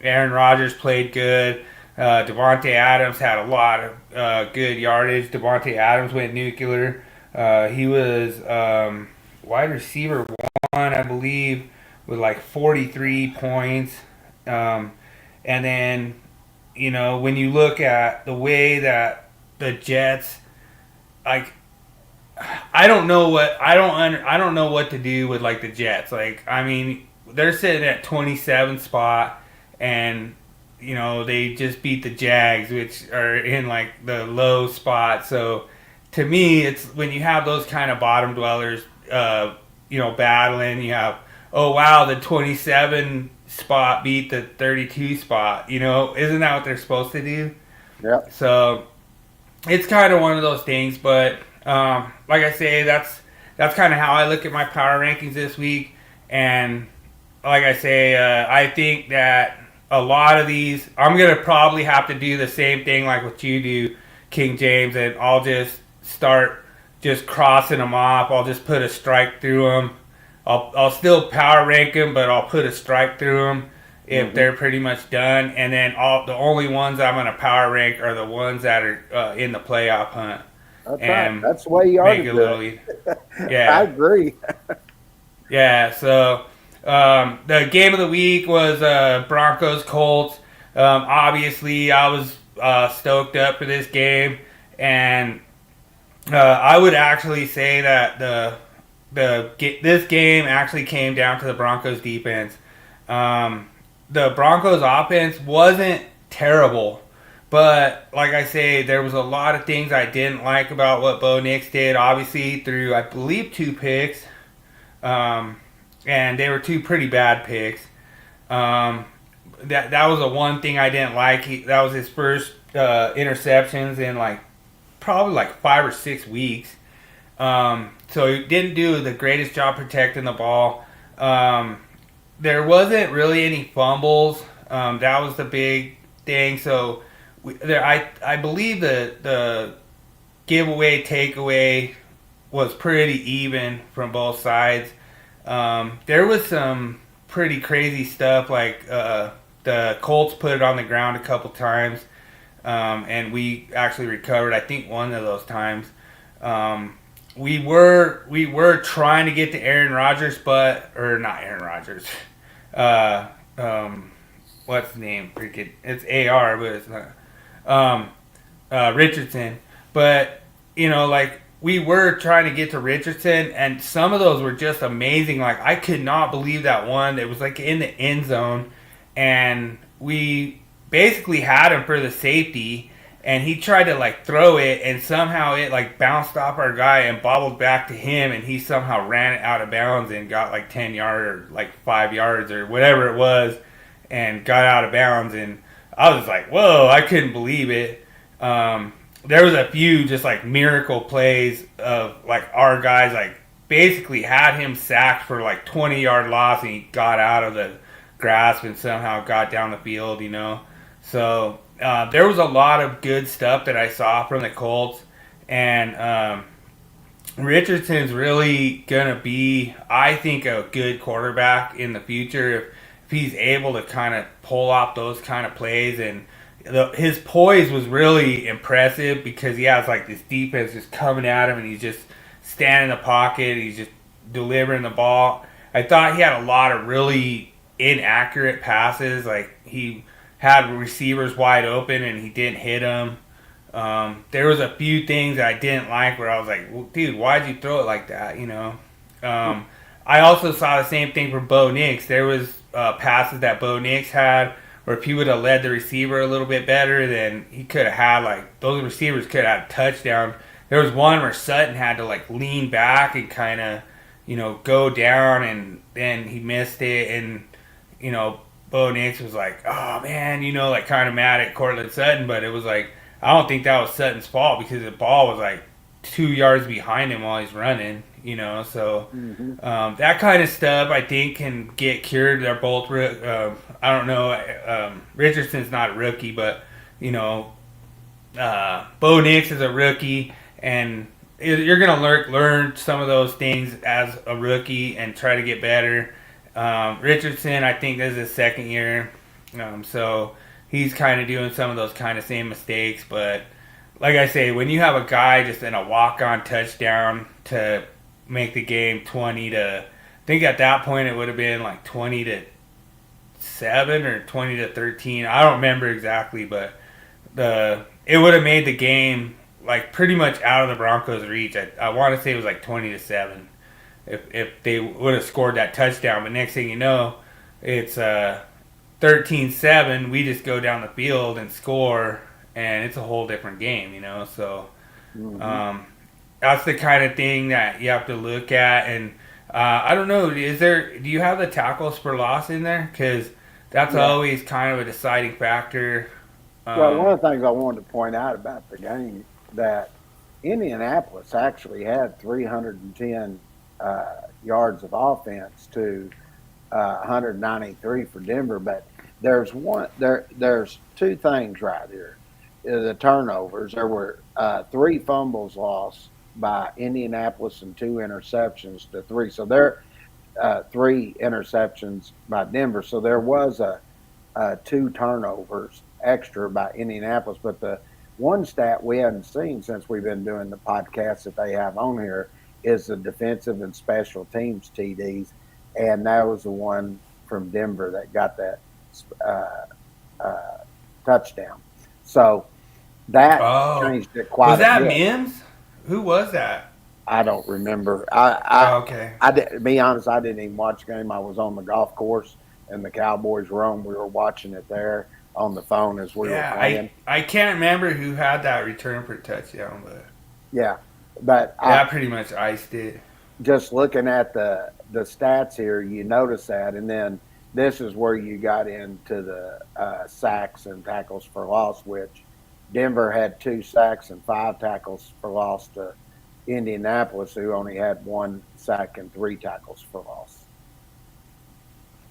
Aaron Rodgers played good. Devontae Adams had a lot of good yardage. Devontae Adams went nuclear. He was wide receiver 1, I believe, with like 43 points. And then, when you look at the way that the Jets, like, I don't know what to do with like the Jets. Like, I mean, they're sitting at 27 spot, and they just beat the Jags, which are in like the low spot. So to me, it's when you have those kind of bottom dwellers, battling. You have, oh wow, the 27 spot beat the 32 spot. Isn't that what they're supposed to do? Yeah. So it's kind of one of those things. But like I say, that's kind of how I look at my power rankings this week. And like I say, I think that a lot of these, I'm gonna probably have to do the same thing like what you do, King James, and I'll just start just crossing them off. I'll just put a strike through them. I'll still power rank them, but I'll put a strike through them if they're pretty much done. And then the only ones I'm going to power rank are the ones that are in the playoff hunt. That's right. That's the way you are to do it. Yeah. I agree. Yeah, so the game of the week was Broncos-Colts. Obviously, I was stoked up for this game. And I would actually say that this game actually came down to the Broncos defense. The Broncos offense wasn't terrible, But like I say, there was a lot of things I didn't like about what Bo Nix did. Obviously, through I believe 2 picks, and they were 2 pretty bad picks. That was the one thing I didn't like. That was his first interceptions in probably 5 or 6 weeks. So he didn't do the greatest job protecting the ball. There wasn't really any fumbles. That was the big thing. So I believe the giveaway takeaway was pretty even from both sides. There was some pretty crazy stuff the Colts put it on the ground a couple times, and we actually recovered. I think one of those times. We were trying to get to Aaron Rodgers, or not Aaron Rodgers. What's his name? Freaking, it's AR, but it's not. Richardson. But we were trying to get to Richardson, and some of those were just amazing. I could not believe that one. It was in the end zone, and we basically had him for the safety. And he tried to throw it, and somehow it bounced off our guy and bobbled back to him, and he somehow ran it out of bounds and got 10 yards or 5 yards or whatever it was, and got out of bounds. And I was like, whoa, I couldn't believe it. There was a few just miracle plays of our guys basically had him sacked for 20-yard loss, and he got out of the grasp and somehow got down the field, So there was a lot of good stuff that I saw from the Colts, and Richardson's really going to be, I think, a good quarterback in the future if he's able to kind of pull off those kind of plays. And his poise was really impressive because he has this defense just coming at him, and he's just standing in the pocket, he's just delivering the ball. I thought he had a lot of really inaccurate passes, he had receivers wide open and he didn't hit them. There was a few things that I didn't like where I was like, well, dude, why'd you throw it like that? I also saw the same thing from Bo Nix. There was passes that Bo Nix had where if he would have led the receiver a little bit better, then he could have had those receivers could have had a touchdown. There was one where Sutton had to lean back and kind of go down, and then he missed it, and Bo Nix was like, oh man, kind of mad at Cortland Sutton, but it was I don't think that was Sutton's fault because the ball was 2 yards behind him while he's running, so that kind of stuff I think can get cured. They're both, I don't know, Richardson's not a rookie, but, Bo Nix is a rookie, and you're going to learn some of those things as a rookie and try to get better. Richardson, I think this is his second year, so he's kind of doing some of those kind of same mistakes. But like I say, when you have a guy just in a walk-on touchdown to make the game 20 to, I think at that point it would have been 20-7 or 20-13. I don't remember exactly, but it would have made the game pretty much out of the Broncos' reach. I want to say it was 20-7. If they would have scored that touchdown. But next thing you know, it's 13-7. We just go down the field and score, and it's a whole different game, So that's the kind of thing that you have to look at. And I don't know, do you have the tackles for loss in there? Because that's always kind of a deciding factor. Well, one of the things I wanted to point out about the game, that Indianapolis actually had 310 yards of offense to 193 for Denver, but there's two things right here. The turnovers. There were 3 fumbles lost by Indianapolis and 2 interceptions to 3. So there 3 interceptions by Denver. So there was 2 turnovers extra by Indianapolis. But the one stat we hadn't seen since we've been doing the podcast that they have on here is the defensive and special teams TDs, and that was the one from Denver that got that touchdown. So that changed it quite a bit. Was that Mims? Who was that? I don't remember. Okay. To be honest, I didn't even watch the game. I was on the golf course, and the Cowboys were on. We were watching it there. on the phone as we were playing. I can't remember who had that return for touchdown, but Yeah, but that pretty much iced it. Just looking at the stats here, you notice that, and then this is where you got into the sacks and tackles for loss, which Denver had 2 sacks and 5 tackles for loss to Indianapolis, who only had 1 sack and 3 tackles for loss.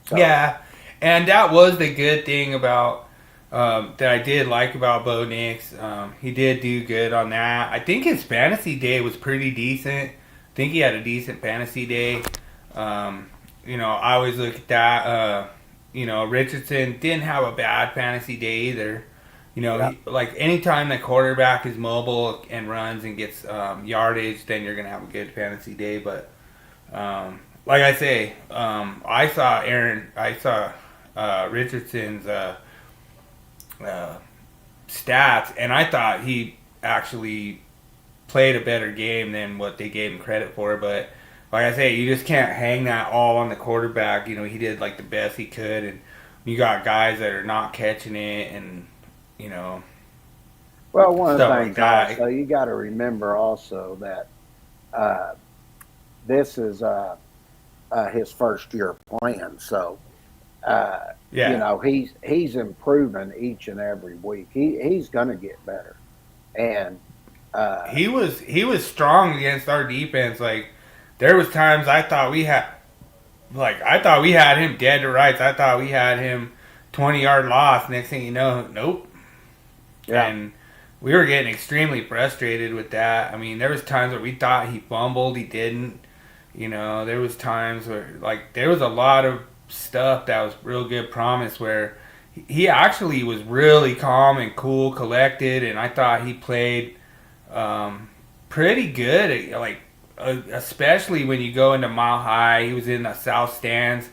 So. Yeah, and that was the good thing about that I did like about Bo Nix. He did do good on that. I think his fantasy day was pretty decent. I think he had a decent fantasy day. I always look at that. Richardson didn't have a bad fantasy day either. Anytime the quarterback is mobile and runs and gets yardage, then you're going to have a good fantasy day. But like I say, I saw Richardson's stats, and I thought he actually played a better game than what they gave him credit for. But like I say, you just can't hang that all on the quarterback. He did like the best he could, and you got guys that are not catching it, and well, one of the things also you got to remember also that this is his first year playing, so he's improving each and every week. He's going to get better, and he was strong against our defense. Like there was times I thought we had him dead to rights. I thought we had him 20-yard loss. Next thing you know, nope. Yeah. And we were getting extremely frustrated with that. I mean, there was times where we thought he fumbled, he didn't. There was times where there was a lot of stuff that was real good promise where he actually was really calm and cool, collected, and I thought he played pretty good. Especially when you go into Mile High, he was in the south stands.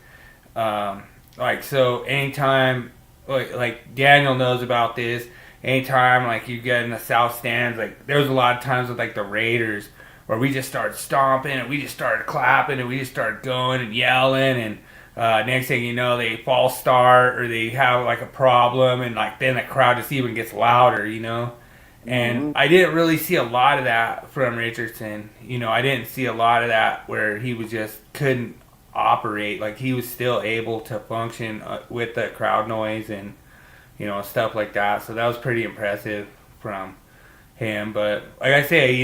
So anytime, like Daniel knows about this. Anytime you get in the south stands, there was a lot of times with the Raiders where we just started stomping and we just started clapping and we just started going and yelling, and next thing you know they false start or they have a problem, and then the crowd just even gets louder, And I didn't really see a lot of that from Richardson. I didn't see a lot of that where he was just couldn't operate. He was still able to function with the crowd noise and stuff like that. So that was pretty impressive from him. But like I say,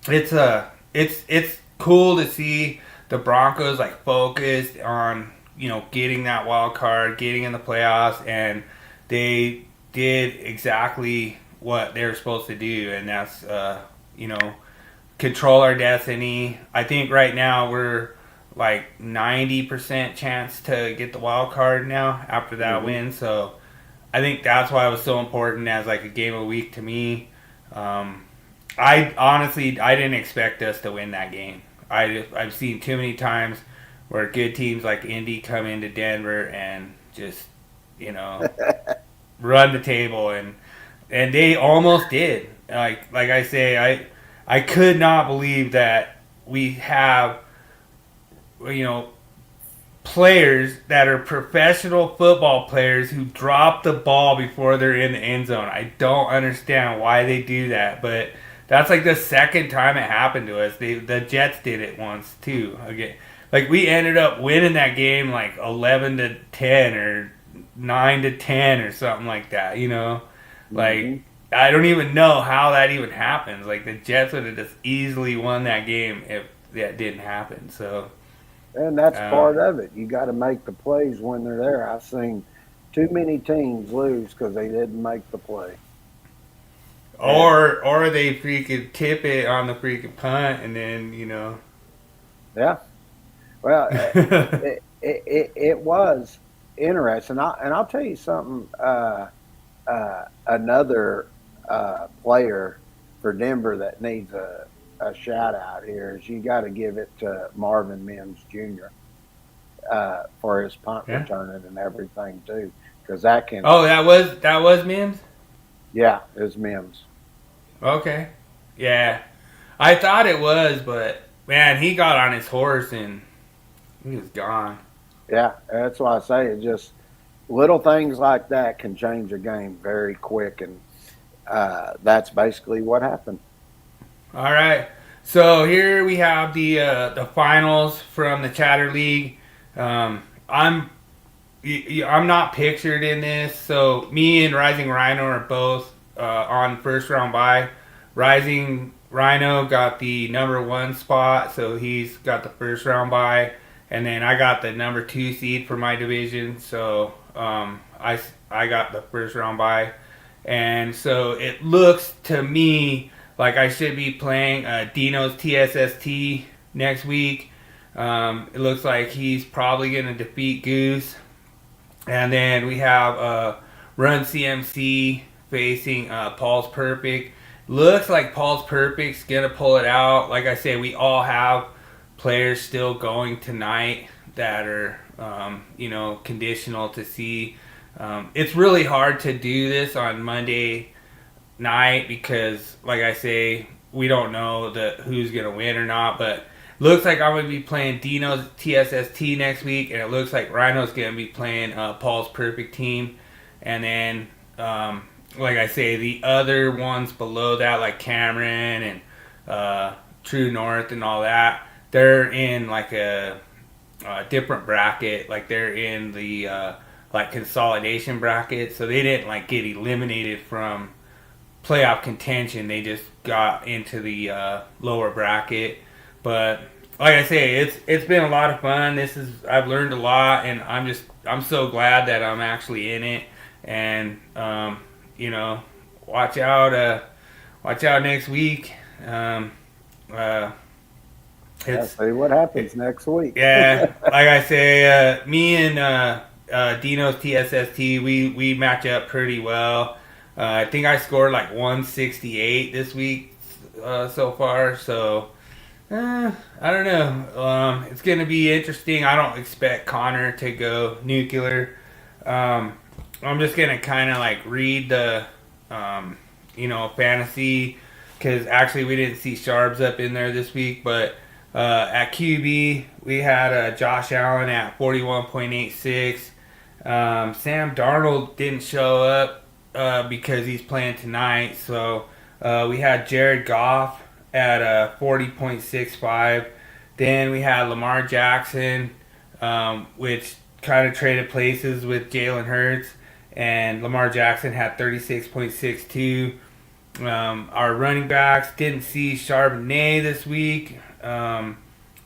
it's cool to see the Broncos focused on getting that wild card, getting in the playoffs, and they did exactly what they were supposed to do, and that's control our destiny. I think right now we're 90% chance to get the wild card now after that win. So I think that's why it was so important as a game of the week to me. I didn't expect us to win that game. I've seen too many times where good teams like Indy come into Denver and just run the table, and they almost did. Like I say, I could not believe that we have players that are professional football players who drop the ball before they're in the end zone. I don't understand why they do that, but that's the second time it happened to us. The Jets did it once too. Again, we ended up winning that game 11-10 or 9-10 or something like that. I don't even know how that even happens. The Jets would have just easily won that game if that didn't happen. So. And that's part of it. You got to make the plays when they're there. I've seen too many teams lose because they didn't make the play. Or they freaking tip it on the freaking punt, and then Yeah. Well, it was interesting. And I'll tell you something. Another player for Denver that needs a shout out here is you got to give it to Marvin Mims Jr. For his punt returning and everything too, because that can. Oh, that was Mims. Yeah, it was Mims. Okay, yeah, I thought it was, but man, he got on his horse and he was gone. Yeah, that's why I say it just little things like that can change a game very quick, and that's basically what happened. All right. So here we have the finals from the Chatter League. I'm not pictured in this, so me and Rising Rhino are both on first round bye. Rising Rhino got the number 1 spot, so he's got the first round bye, and then I got the number 2 seed for my division, so I got the first round bye, and so it looks to me like I should be playing Dino's TSST next week. It looks like he's probably going to defeat Goose. And then we have Run CMC facing Paul's Perfect. Looks like Paul's Perfect's going to pull it out. Like I say, we all have players still going tonight that are, conditional to see. It's really hard to do this on Monday night because, like I say, we don't know who's going to win or not, but looks like I'm going to be playing Dino's TSST next week, and it looks like Rhino's going to be playing Paul's Perfect team. And then, like I say, the other ones below that, like Cameron and True North and all that, they're in like a different bracket. Like they're in the like consolidation bracket, so they didn't like get eliminated from playoff contention. They just got into the lower bracket. But like I say, it's been a lot of fun. I've learned a lot, and I'm so glad that I'm actually in it. And watch out next week. Let's see what happens next week. Yeah, like I say, me and Dino's TSST, we match up pretty well. I think I scored like 168 this week so far. So I don't know. It's going to be interesting. I don't expect Connor to go nuclear. I'm just going to kind of like read the, fantasy, because actually we didn't see Sharps up in there this week. But at QB, we had Josh Allen at 41.86. Sam Darnold didn't show up because he's playing tonight. So we had Jared Goff at 40.65. Then we had Lamar Jackson, which kind of traded places with Jalen Hurts, and Lamar Jackson had 36.62. Our running backs didn't see Charbonnet this week.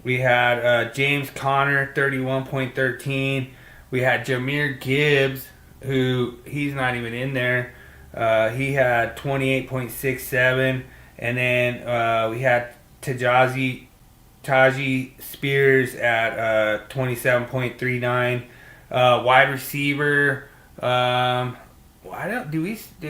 We had James Conner, 31.13. We had Jahmyr Gibbs, who he's not even in there. He had 28.67. And then we had Taji Spears at 27.39. Wide receiver. Did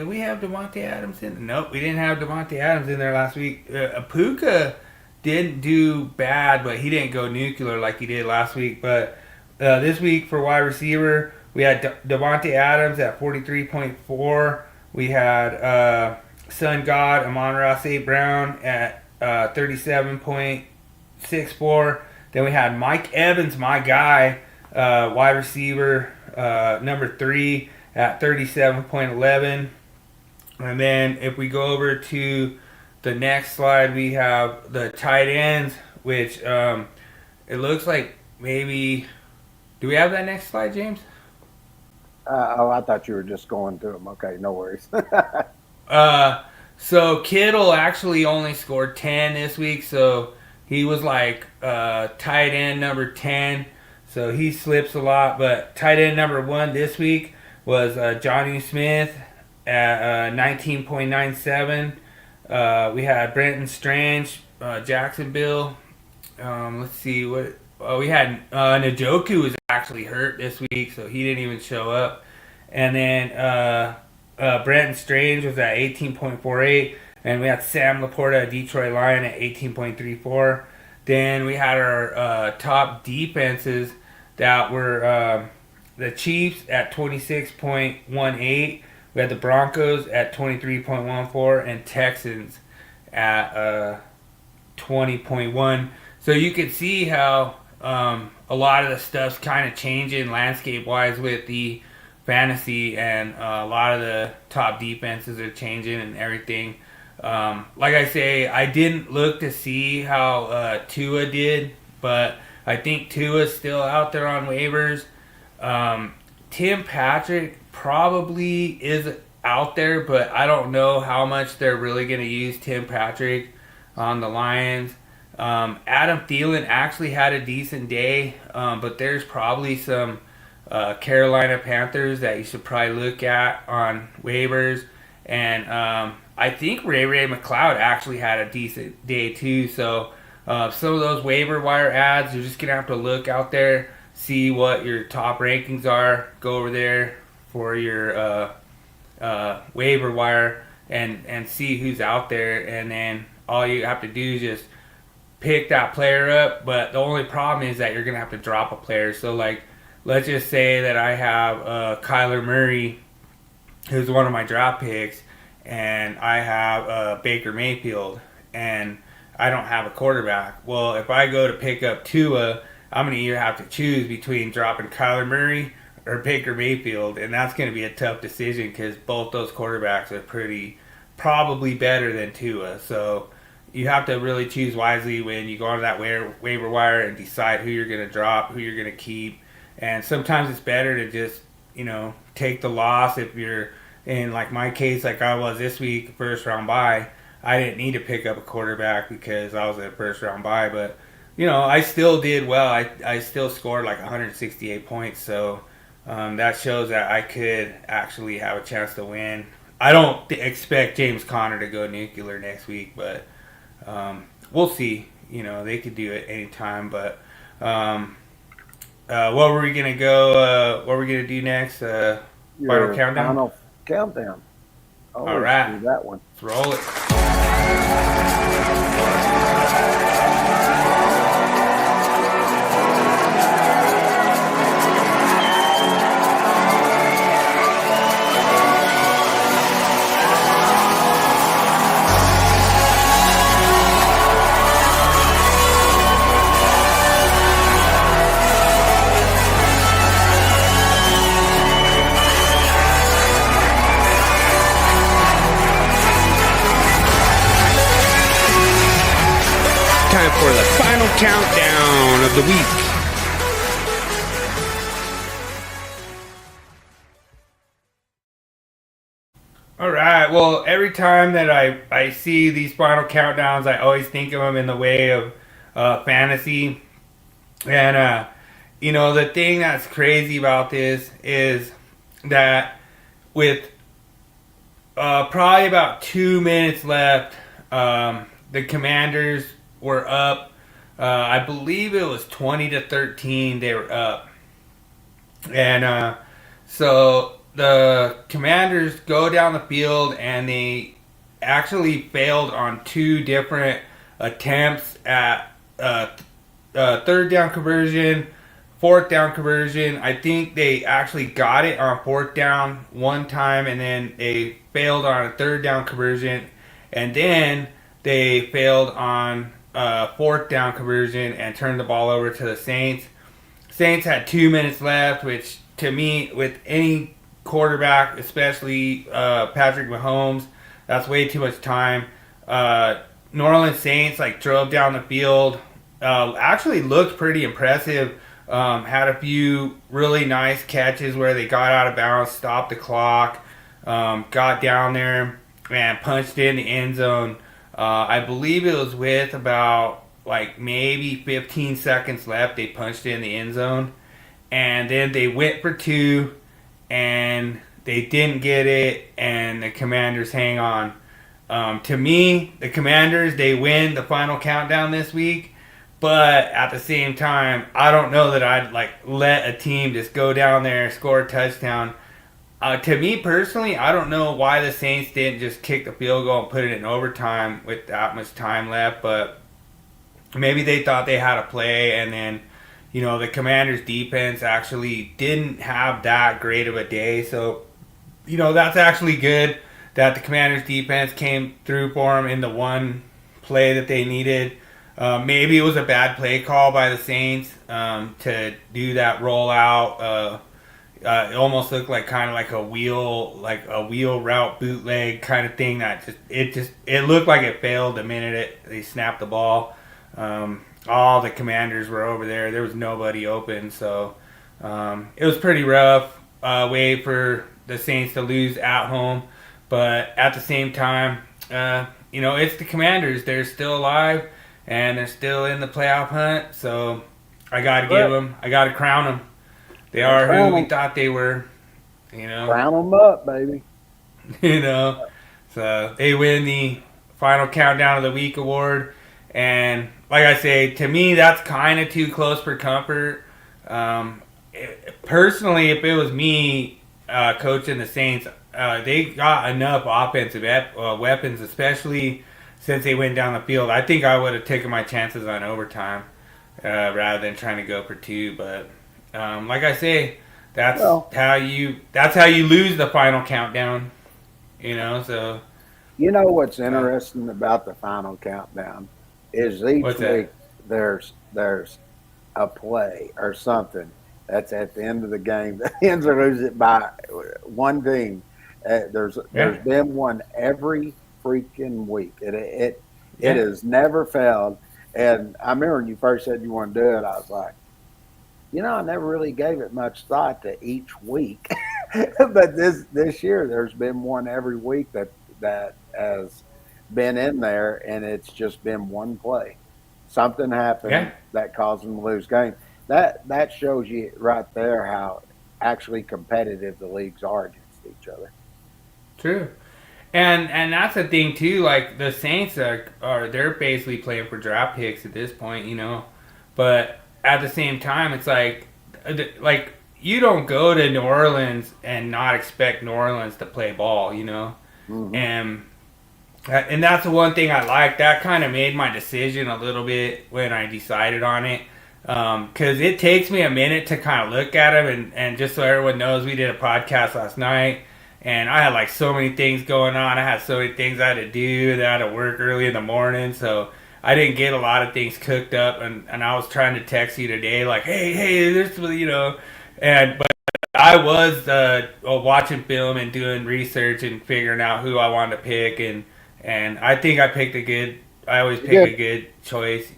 we have Devontae Adams in? Nope, we didn't have Devontae Adams in there last week. Puka didn't do bad, but he didn't go nuclear like he did last week. But this week for wide receiver, we had Devontae Adams at 43.4. We had Sun God Amon-Ra St. Brown at 37.64. Then we had Mike Evans, my guy, wide receiver, number 3 at 37.11. And then if we go over to the next slide, we have the tight ends, which it looks like maybe... Do we have that next slide, James? I thought you were just going through them. Okay, no worries. So Kittle actually only scored 10 this week, so he was like tight end number 10, so he slips a lot. But tight end number 1 this week was Johnny Smith at 19.97. We had Brenton Strange, Jacksonville. Let's see what we had. Njoku was actually hurt this week, so he didn't even show up. And then Brenton Strange was at 18.48, and we had Sam Laporta, Detroit Lion, at 18.34. Then we had our top defenses that were the Chiefs at 26.18. We had the Broncos at 23.14 and Texans at 20.1. So you could see how a lot of the stuff's kind of changing landscape-wise with the fantasy, and a lot of the top defenses are changing and everything. Like I say, I didn't look to see how Tua did, but I think Tua's still out there on waivers. Tim Patrick probably is out there, but I don't know how much they're really going to use Tim Patrick on the Lions. Adam Thielen actually had a decent day, but there's probably some Carolina Panthers that you should probably look at on waivers. And I think Ray McLeod actually had a decent day too. So some of those waiver wire ads, you're just going to have to look out there, see what your top rankings are, go over there for your waiver wire and see who's out there. And then all you have to do is just pick that player up. But the only problem is that you're going to have to drop a player. So, like, let's just say that I have Kyler Murray, who's one of my draft picks, and I have Baker Mayfield, and I don't have a quarterback. Well, if I go to pick up Tua, I'm going to either have to choose between dropping Kyler Murray or Baker Mayfield, and that's going to be a tough decision because both those quarterbacks are probably better than Tua. So you have to really choose wisely when you go on that waiver wire and decide who you're going to drop, who you're going to keep. And sometimes it's better to just, take the loss if you're in, like my case, like I was this week, first round bye. I didn't need to pick up a quarterback because I was a first round bye, but I still did well. I still scored like 168 points, so that shows that I could actually have a chance to win. I don't expect James Conner to go nuclear next week, but we'll see. They could do it anytime, but what were we gonna go? What were we gonna do next? Final countdown. Final countdown. Oh, all right, do that one. Let's roll it. Time for the final countdown of the week. All right. Well, every time that I see these final countdowns, I always think of them in the way of fantasy. And, the thing that's crazy about this is that with probably about 2 minutes left, the Commanders were up. I believe it was 20-13. They were up, and so the Commanders go down the field, and they actually failed on two different attempts at third down conversion, fourth down conversion. I think they actually got it on fourth down one time, and then they failed on a third down conversion, and then they failed on fourth down conversion and turned the ball over to the Saints. Saints had 2 minutes left, which to me, with any quarterback, especially Patrick Mahomes, that's way too much time. New Orleans Saints drove down the field, actually looked pretty impressive. Had a few really nice catches where they got out of bounds, stopped the clock, got down there and punched in the end zone. I believe it was with about maybe 15 seconds left. They punched in the end zone, and then they went for two, and they didn't get it, and the Commanders hang on. To me, the Commanders, they win the final countdown this week, but at the same time, I don't know that I'd let a team just go down there, score a touchdown. To me personally, I don't know why the Saints didn't just kick the field goal and put it in overtime with that much time left, but maybe they thought they had a play, and then, the Commanders' defense actually didn't have that great of a day. So, that's actually good that the Commanders' defense came through for them in the one play that they needed. Maybe it was a bad play call by the Saints to do that rollout It almost looked like kind of like a wheel route bootleg kind of thing. It looked like it failed the minute they snapped the ball. All the commanders were over there. There was nobody open, so it was pretty rough way for the Saints to lose at home. But at the same time, it's the Commanders. They're still alive and they're still in the playoff hunt. So I got to give them. I got to crown them. They are who we thought they were. Crown them up, baby. So they win the final countdown of the week award. And like I say, to me, that's kind of too close for comfort. Personally, if it was me coaching the Saints, they got enough offensive weapons, especially since they went down the field. I think I would have taken my chances on overtime rather than trying to go for two. But like I say, that's how you lose the final countdown. So you know what's interesting about the final countdown is each week there's a play or something that's at the end of the game that ends or loses it by one team. There's been one every freaking week. It has never failed. And I remember when you first said you want to do it, I was like, I never really gave it much thought to each week. But this year, there's been one every week that has been in there, and it's just been one play. Something happened that caused them to lose game. That shows you right there how actually competitive the leagues are against each other. True. And that's the thing too, like the Saints they're basically playing for draft picks at this point, But at the same time, it's like you don't go to New Orleans and not expect New Orleans to play ball, Mm-hmm. And that's the one thing I like. That kind of made my decision a little bit when I decided on it. Because it takes me a minute to kind of look at them. And just so everyone knows, we did a podcast last night. And I had so many things going on. I had so many things I had to do. That I had to work early in the morning. So I didn't get a lot of things cooked up. And I was trying to text you today hey, this, but I was watching film and doing research and figuring out who I wanted to pick. And I think I picked I always pick a good choice,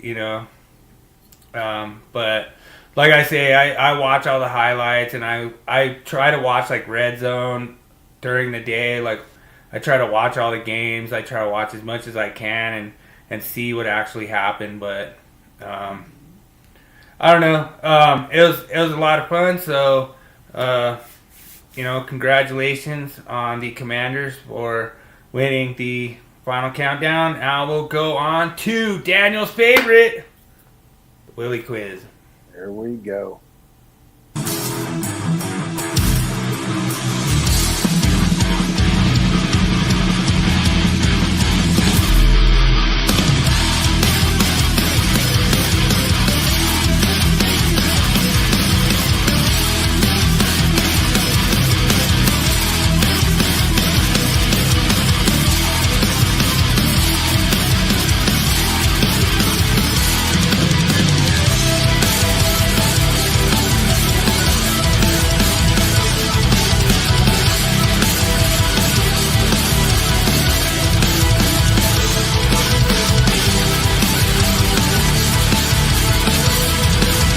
But like I say, I watch all the highlights and I try to watch Red Zone during the day. I try to watch all the games. I try to watch as much as I can and see what actually happened. But I don't know. It was a lot of fun. So congratulations on the Commanders for winning the final countdown. Now we'll go on to Daniel's favorite, the Willie quiz. There we go.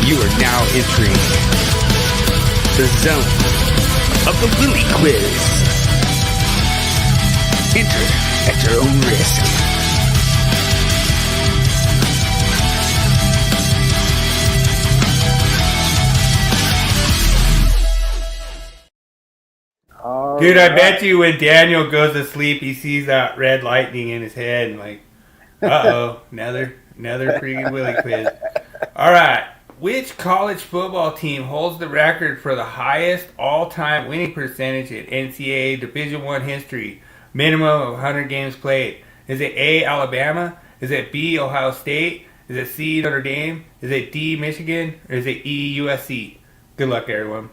You are now entering the zone of the Willie Quiz. Enter at your own risk. Dude, I bet you when Daniel goes to sleep, he sees that red lightning in his head and uh-oh, another freaking Willie Quiz. All right. Which college football team holds the record for the highest all-time winning percentage in NCAA Division I history? Minimum of 100 games played. Is it A, Alabama? Is it B, Ohio State? Is it C, Notre Dame? Is it D, Michigan? Or is it E, USC? Good luck, everyone.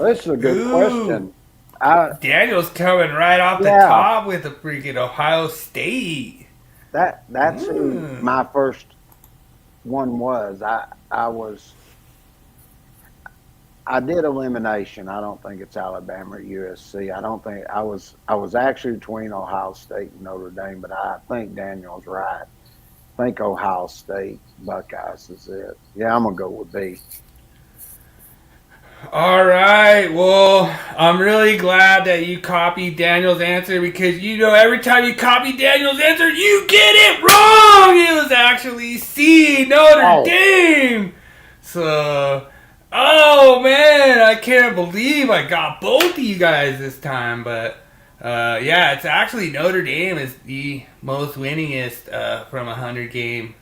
This is a good question. Daniel's coming right off the top with the freaking Ohio State. That's who my first one was. I did elimination. I don't think it's Alabama or USC. I was actually between Ohio State and Notre Dame, but I think Daniel's right. I think Ohio State Buckeyes is it. Yeah, I'm gonna go with B. All right. Well, I'm really glad that you copied Daniel's answer because every time you copy Daniel's answer, you get it wrong. It was actually C, Notre Dame. So, oh man, I can't believe I got both of you guys this time. But yeah, it's actually Notre Dame is the most winningest from 100 game.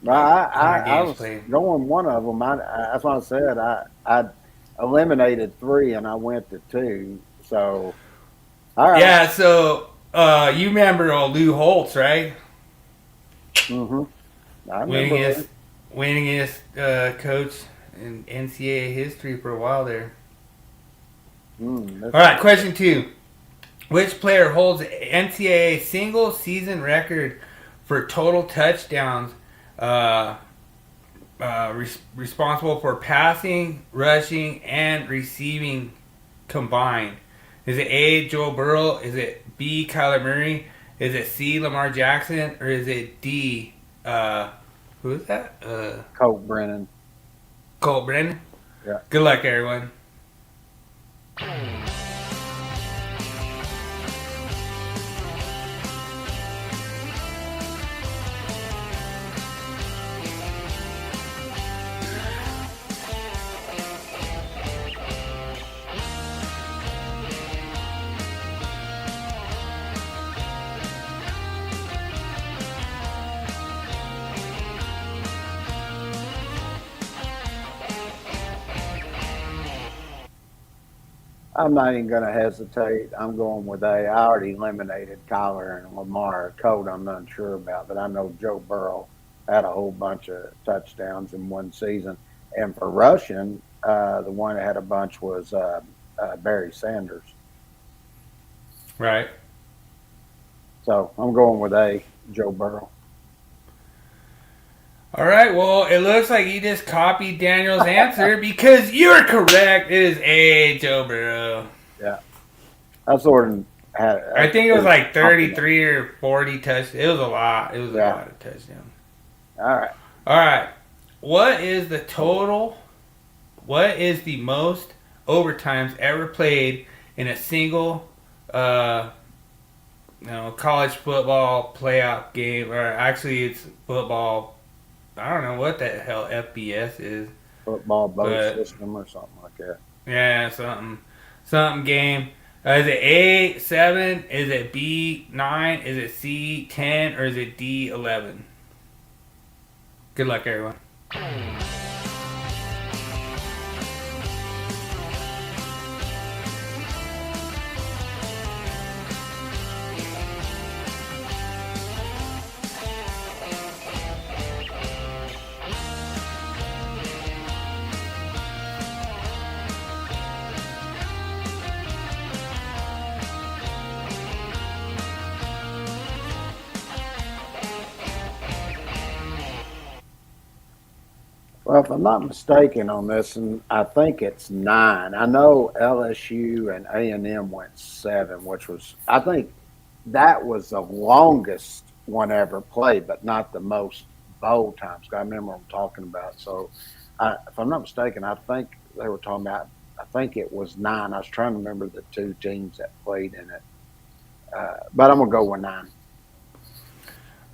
Well, I was going one of them. That's what I said. I eliminated 3 and I went to 2. So, all right. Yeah. So you remember Lou Holtz, right? Mm-hmm. I remember winningest coach in NCAA history for a while there. All right. Question 2: which player holds the NCAA single season record for total touchdowns? Responsible for passing, rushing, and receiving combined. Is it A, Joe Burrow? Is it B, Kyler Murray? Is it C, Lamar Jackson? Or is it D, who is that? Colt Brennan. Colt Brennan? Yeah. Good luck, everyone. I'm not even going to hesitate. I'm going with A. I already eliminated Kyler and Lamar. Colt, I'm not sure about, but I know Joe Burrow had a whole bunch of touchdowns in one season. And for rushing, the one that had a bunch was Barry Sanders. Right. So I'm going with A, Joe Burrow. All right, well, it looks like you just copied Daniel's answer because you're correct. It is A, Joe Burrow. Yeah. I think it was like 33 or 40 touchdowns. It was a lot. It was a lot of touchdowns. All right. What is the most overtimes ever played in a single college football playoff game? Or actually, it's football. I don't know what the hell FBS is. Football boat system or something like that. Yeah, something game. Is it A, 7? Is it B, 9? Is it C, 10? Or is it D, 11? Good luck, everyone. Well, if I'm not mistaken on this, and I think it's 9. I know LSU and A&M went 7, which was, I think that was the longest one ever played, but not the most bowl times. I remember them talking about. So, if I'm not mistaken, I think they were talking about. I think it was 9. I was trying to remember the 2 teams that played in it, but I'm gonna go with 9.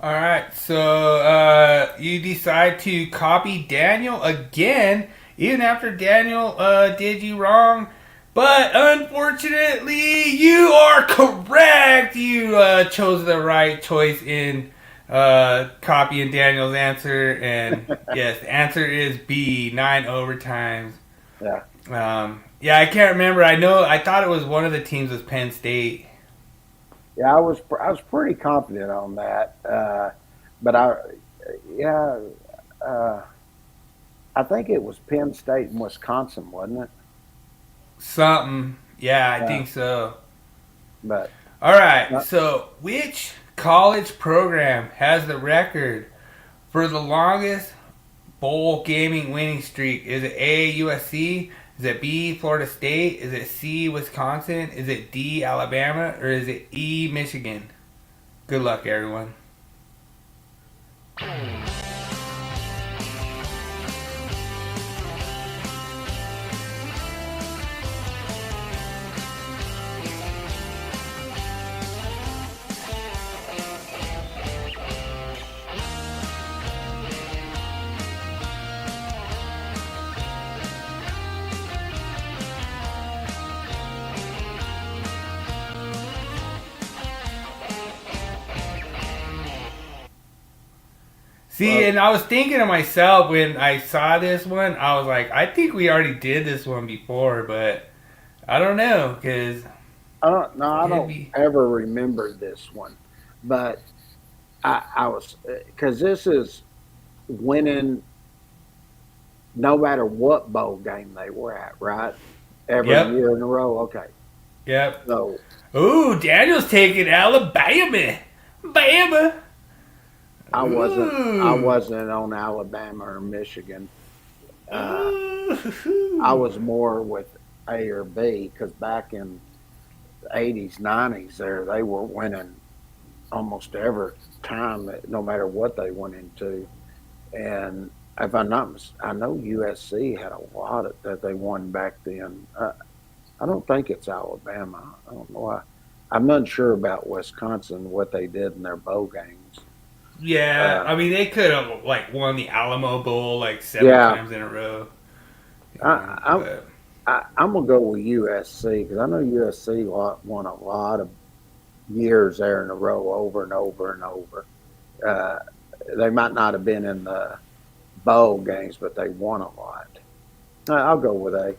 All right, so you decide to copy Daniel again, even after Daniel did you wrong. But unfortunately, you are correct. You chose the right choice in copying Daniel's answer. And yes, the answer is B, 9 overtimes. Yeah. Yeah, I can't remember. I thought it was one of the teams was Penn State. Yeah, I was pretty confident on that, but I think it was Penn State and Wisconsin, wasn't it? Something. Yeah, I Yeah. think so. But All right. uh, So, which college program has the record for the longest bowl gaming winning streak? Is it A, USC? Is it B, Florida State? Is it C, Wisconsin? Is it D, Alabama? Or is it E, Michigan? Good luck, everyone. See, and I was thinking to myself when I saw this one, I was like, I think we already did this one before, but I don't know, because I it'd don't be. ever remember this one. But I was because this is winning no matter what bowl game they were at, right? Every Yep, year in a row. Okay, yep. so Ooh, Daniel's taking Alabama. Bama. I Ooh. wasn't on Alabama or Michigan. I Ooh. was more with A or B because back in the '80s, '90s, there they were winning almost every time, no matter what they went into. And if I'm not, I know USC had a lot that they won back then. I don't think it's Alabama. I don't know why. I'm not sure about Wisconsin what they did in their bowl games. Yeah, Uh, I mean they could have like won the Alamo Bowl like seven yeah, times in a row, I, but I'm gonna go with USC because I know USC won a lot of years there in a row, over and over and over. Uh, they might not have been in the bowl games, but they won a lot. I'll go with A.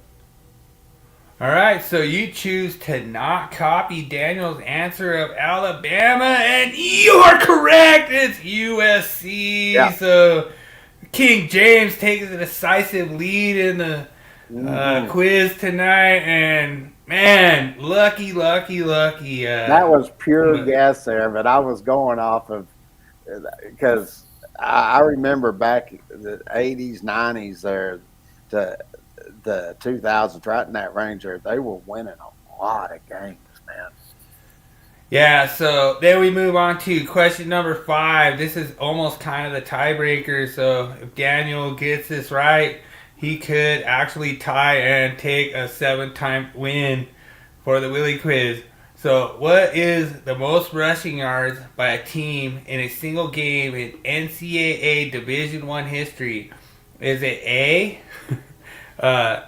all right. So you choose to not copy Daniel's answer of Alabama, and you are correct. It's USC. Yeah. So King James takes a decisive lead in the Hmm. quiz tonight, and man, lucky, lucky, lucky. That was pure But guess there, but I was going off of because I remember back the '80s, '90s there, to the 2000s, right in that range there, they were winning a lot of games, man. yeah, so then we move on to question number 5. This is almost kind of the tiebreaker. So if Daniel gets this right, he could actually tie and take a 7-time win for the Willie Quiz. So, what is the most rushing yards by a team in a single game in NCAA Division One history? Is it A,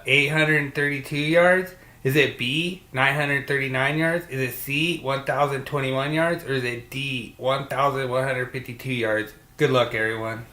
832 yards? Is it B, 939 yards? Is it C, 1,021 yards? Or is it D, 1,152 yards? Good luck, everyone.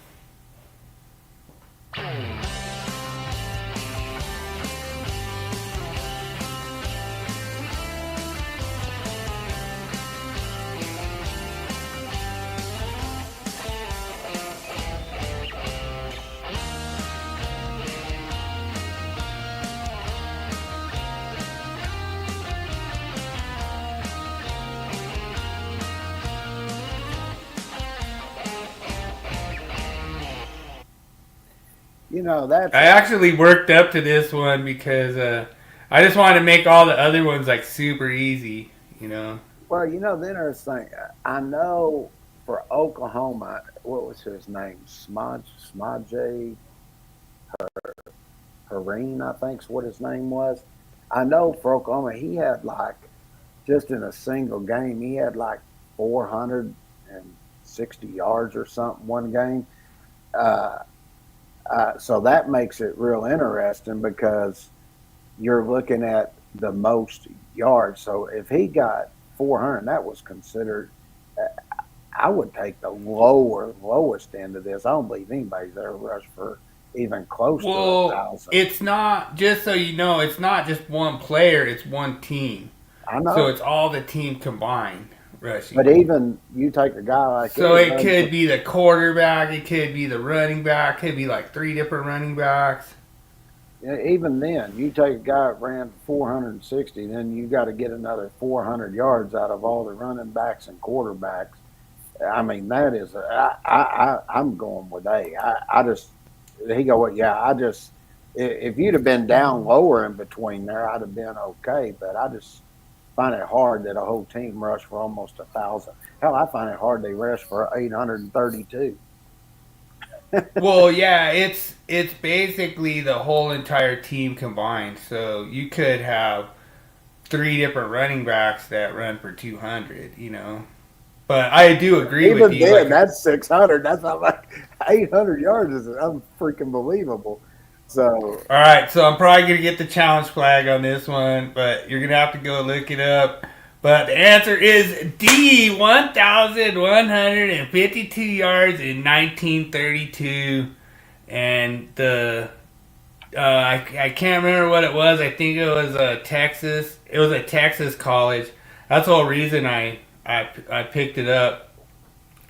You know, that's I actually worked up to this one because I just wanted to make all the other ones like super easy, you know. well, you know, the interesting. I know for Oklahoma, what was his name? Smaje Hareen, I think's what his name was. I know for Oklahoma, he had like just in a single game, he had like 460 yards or something one game. Uh, so that makes it real interesting because you're looking at the most yards. So if he got 400, that was considered. Uh, I would take the lowest end of this. I don't believe anybody's ever rushed for even close to a Well, thousand. it's not just so you know, it's not just one player; it's one team. I So know. it's all the team combined, rushing. But even you take a guy like so it could be the quarterback, it could be the running back, it could be like 3 different running backs. Even then, you take a guy that ran 460, then you got to get another 400 yards out of all the running backs and quarterbacks. I mean, that is, I'm going with A. I just, he go, yeah, I just, if you'd have been down lower in between there, I'd have been okay. But I just find it hard that a whole team rushed for almost 1,000. Hell, I find it hard they rushed for 832. Well, yeah, it's basically the whole entire team combined. So you could have 3 different running backs that run for 200, you know. But I do agree with you. Even then, that's 600. That's not like 800 yards is unfreaking believable. So, all right, so I'm probably gonna get the challenge flag on this one, but you're gonna have to go look it up. But the answer is D, 1,152 yards in 1932. And the I can't remember what it was. I think it was Texas. It was a Texas college. That's the whole reason I picked it up.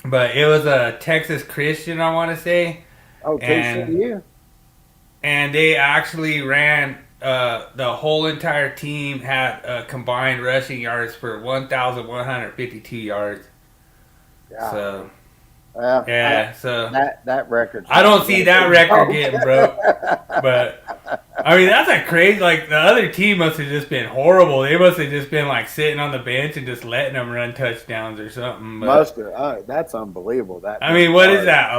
But it was a Texas Christian, I want to say. oh, TCU. And they actually ran. The whole entire team had combined rushing yards for 1,152 yards. Yeah. So, so that record. I don't see that record getting broke. But I mean, that's a crazy. Like the other team must have just been horrible. They must have just been like sitting on the bench and just letting them run touchdowns or something. But, must have. That's unbelievable. I mean, what is that?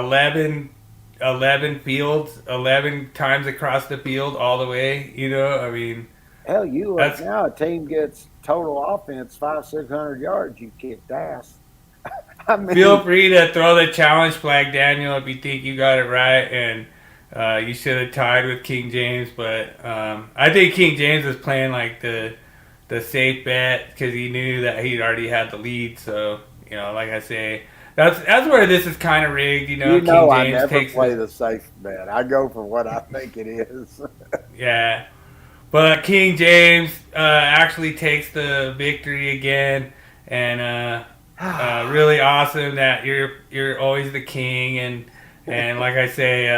11 fields, 11 times across the field all the way, you know? I mean, hell, you look now, a team gets total offense 500-600 yards, you kicked ass. I mean, feel free to throw the challenge flag, Daniel, if you think you got it right, and you should have tied with King James, but I think King James was playing like the safe bet because he knew that he'd already had the lead, so, you know, like I say, That's where this is kind of rigged, you know. You know, King James I never takes play the safe bet. I go for what I think it is. Yeah, but King James actually takes the victory again, and really awesome that you're always the king, and like I say,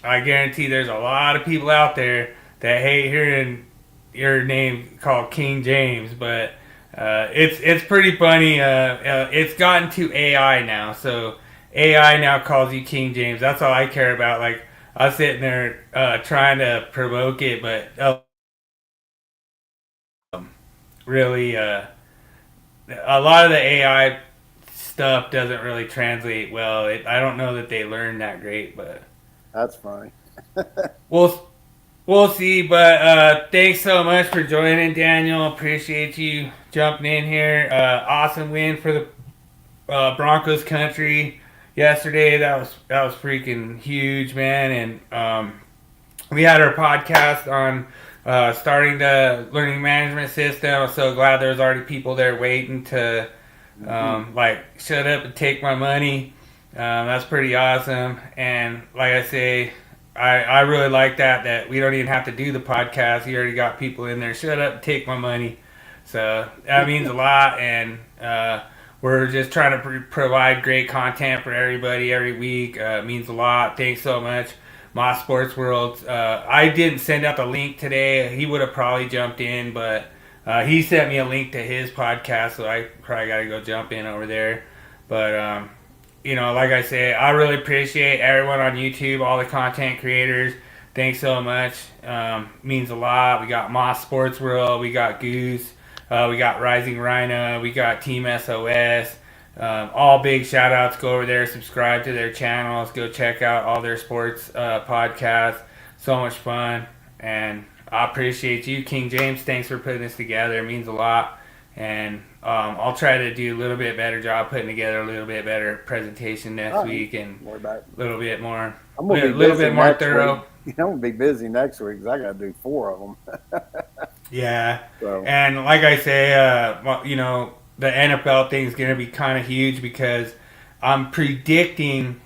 I guarantee there's a lot of people out there that hate hearing your name called King James, but. It's pretty funny. It's gotten to AI now, so AI now calls you King James. That's all I care about. Like I was sitting there trying to provoke it, but really, a lot of the AI stuff doesn't really translate well. I don't know that they learned that great, but that's funny. We'll see, but thanks so much for joining, Daniel. Appreciate you jumping in here. Awesome win for the Broncos country yesterday. That was freaking huge, man. And we had our podcast on starting the learning management system. I'm so glad there's already people there waiting to like shut up and take my money. That's pretty awesome. And like I say, I really like that we don't even have to do the podcast. You already got people in there. Shut up and take my money. So that means a lot. And we're just trying to provide great content for everybody every week. It means a lot. Thanks so much, My Sports World. I didn't send out the link today. He would have probably jumped in, but he sent me a link to his podcast, so I probably got to go jump in over there. But you know, like I say, I really appreciate everyone on YouTube, all the content creators. Thanks so much. Means a lot. We got Moss Sports World. We got Goose. We got Rising Rhino. We got Team SOS. All big shout outs. Go over there, subscribe to their channels. Go check out all their sports podcasts. So much fun. And I appreciate you, King James. Thanks for putting this together. It means a lot. And I'll try to do a little bit better job putting together a little bit better presentation next week and a little bit more, a little bit more thorough. I'm going to be busy next week because I got to do 4 of them. Yeah. So. And like I say, you know, the NFL thing is going to be kind of huge because I'm guessing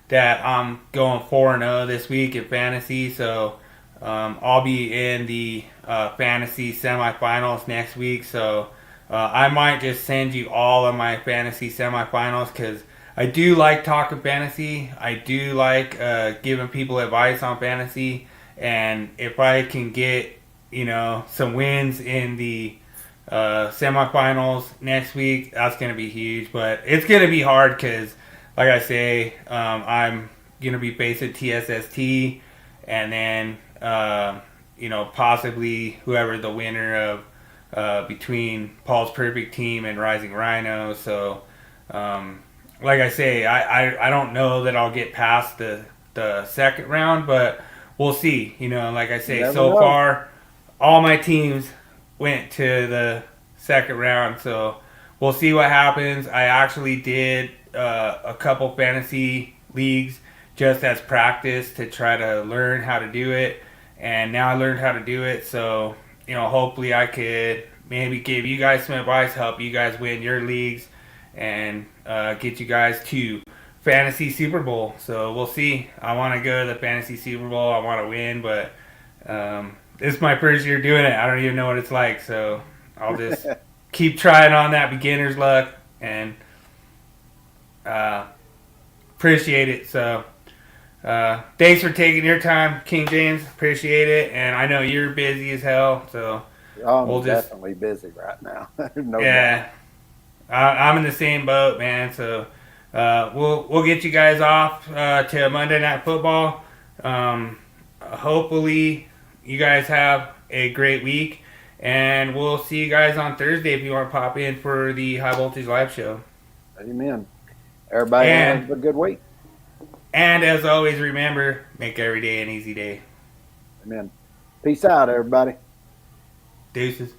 that I'm going 4-0 this week in fantasy. So I'll be in the fantasy semifinals next week. So I might just send you all of my fantasy semifinals because I do like talking fantasy. I do like giving people advice on fantasy. And if I can get, some wins in the semifinals next week, that's going to be huge. But it's going to be hard because, like I say, I'm going to be facing TSST and then, possibly whoever the winner of between Paul's Perfect Team and Rising Rhino. So, like I say, I don't know that I'll get past the second round, but we'll see. Like I say, so far, all my teams went to the second round, so we'll see what happens. I actually did a couple fantasy leagues just as practice to try to learn how to do it, and now I learned how to do it, so hopefully I could maybe give you guys some advice, help you guys win your leagues, and get you guys to Fantasy Super Bowl. So we'll see. I want to go to the Fantasy Super Bowl. I want to win, but this is my first year doing it. I don't even know what it's like, so I'll just keep trying on that beginner's luck and appreciate it. So thanks for taking your time, King James. Appreciate it, and I know you're busy as hell, so I'm definitely busy right now. I'm in the same boat, man. So we'll get you guys off to Monday Night Football. Hopefully you guys have a great week, and we'll see you guys on Thursday if you want to pop in for the High Voltage Live Show. Amen. Everybody have a good week. And as always, remember, make every day an easy day. Amen. Peace out, everybody. Deuces.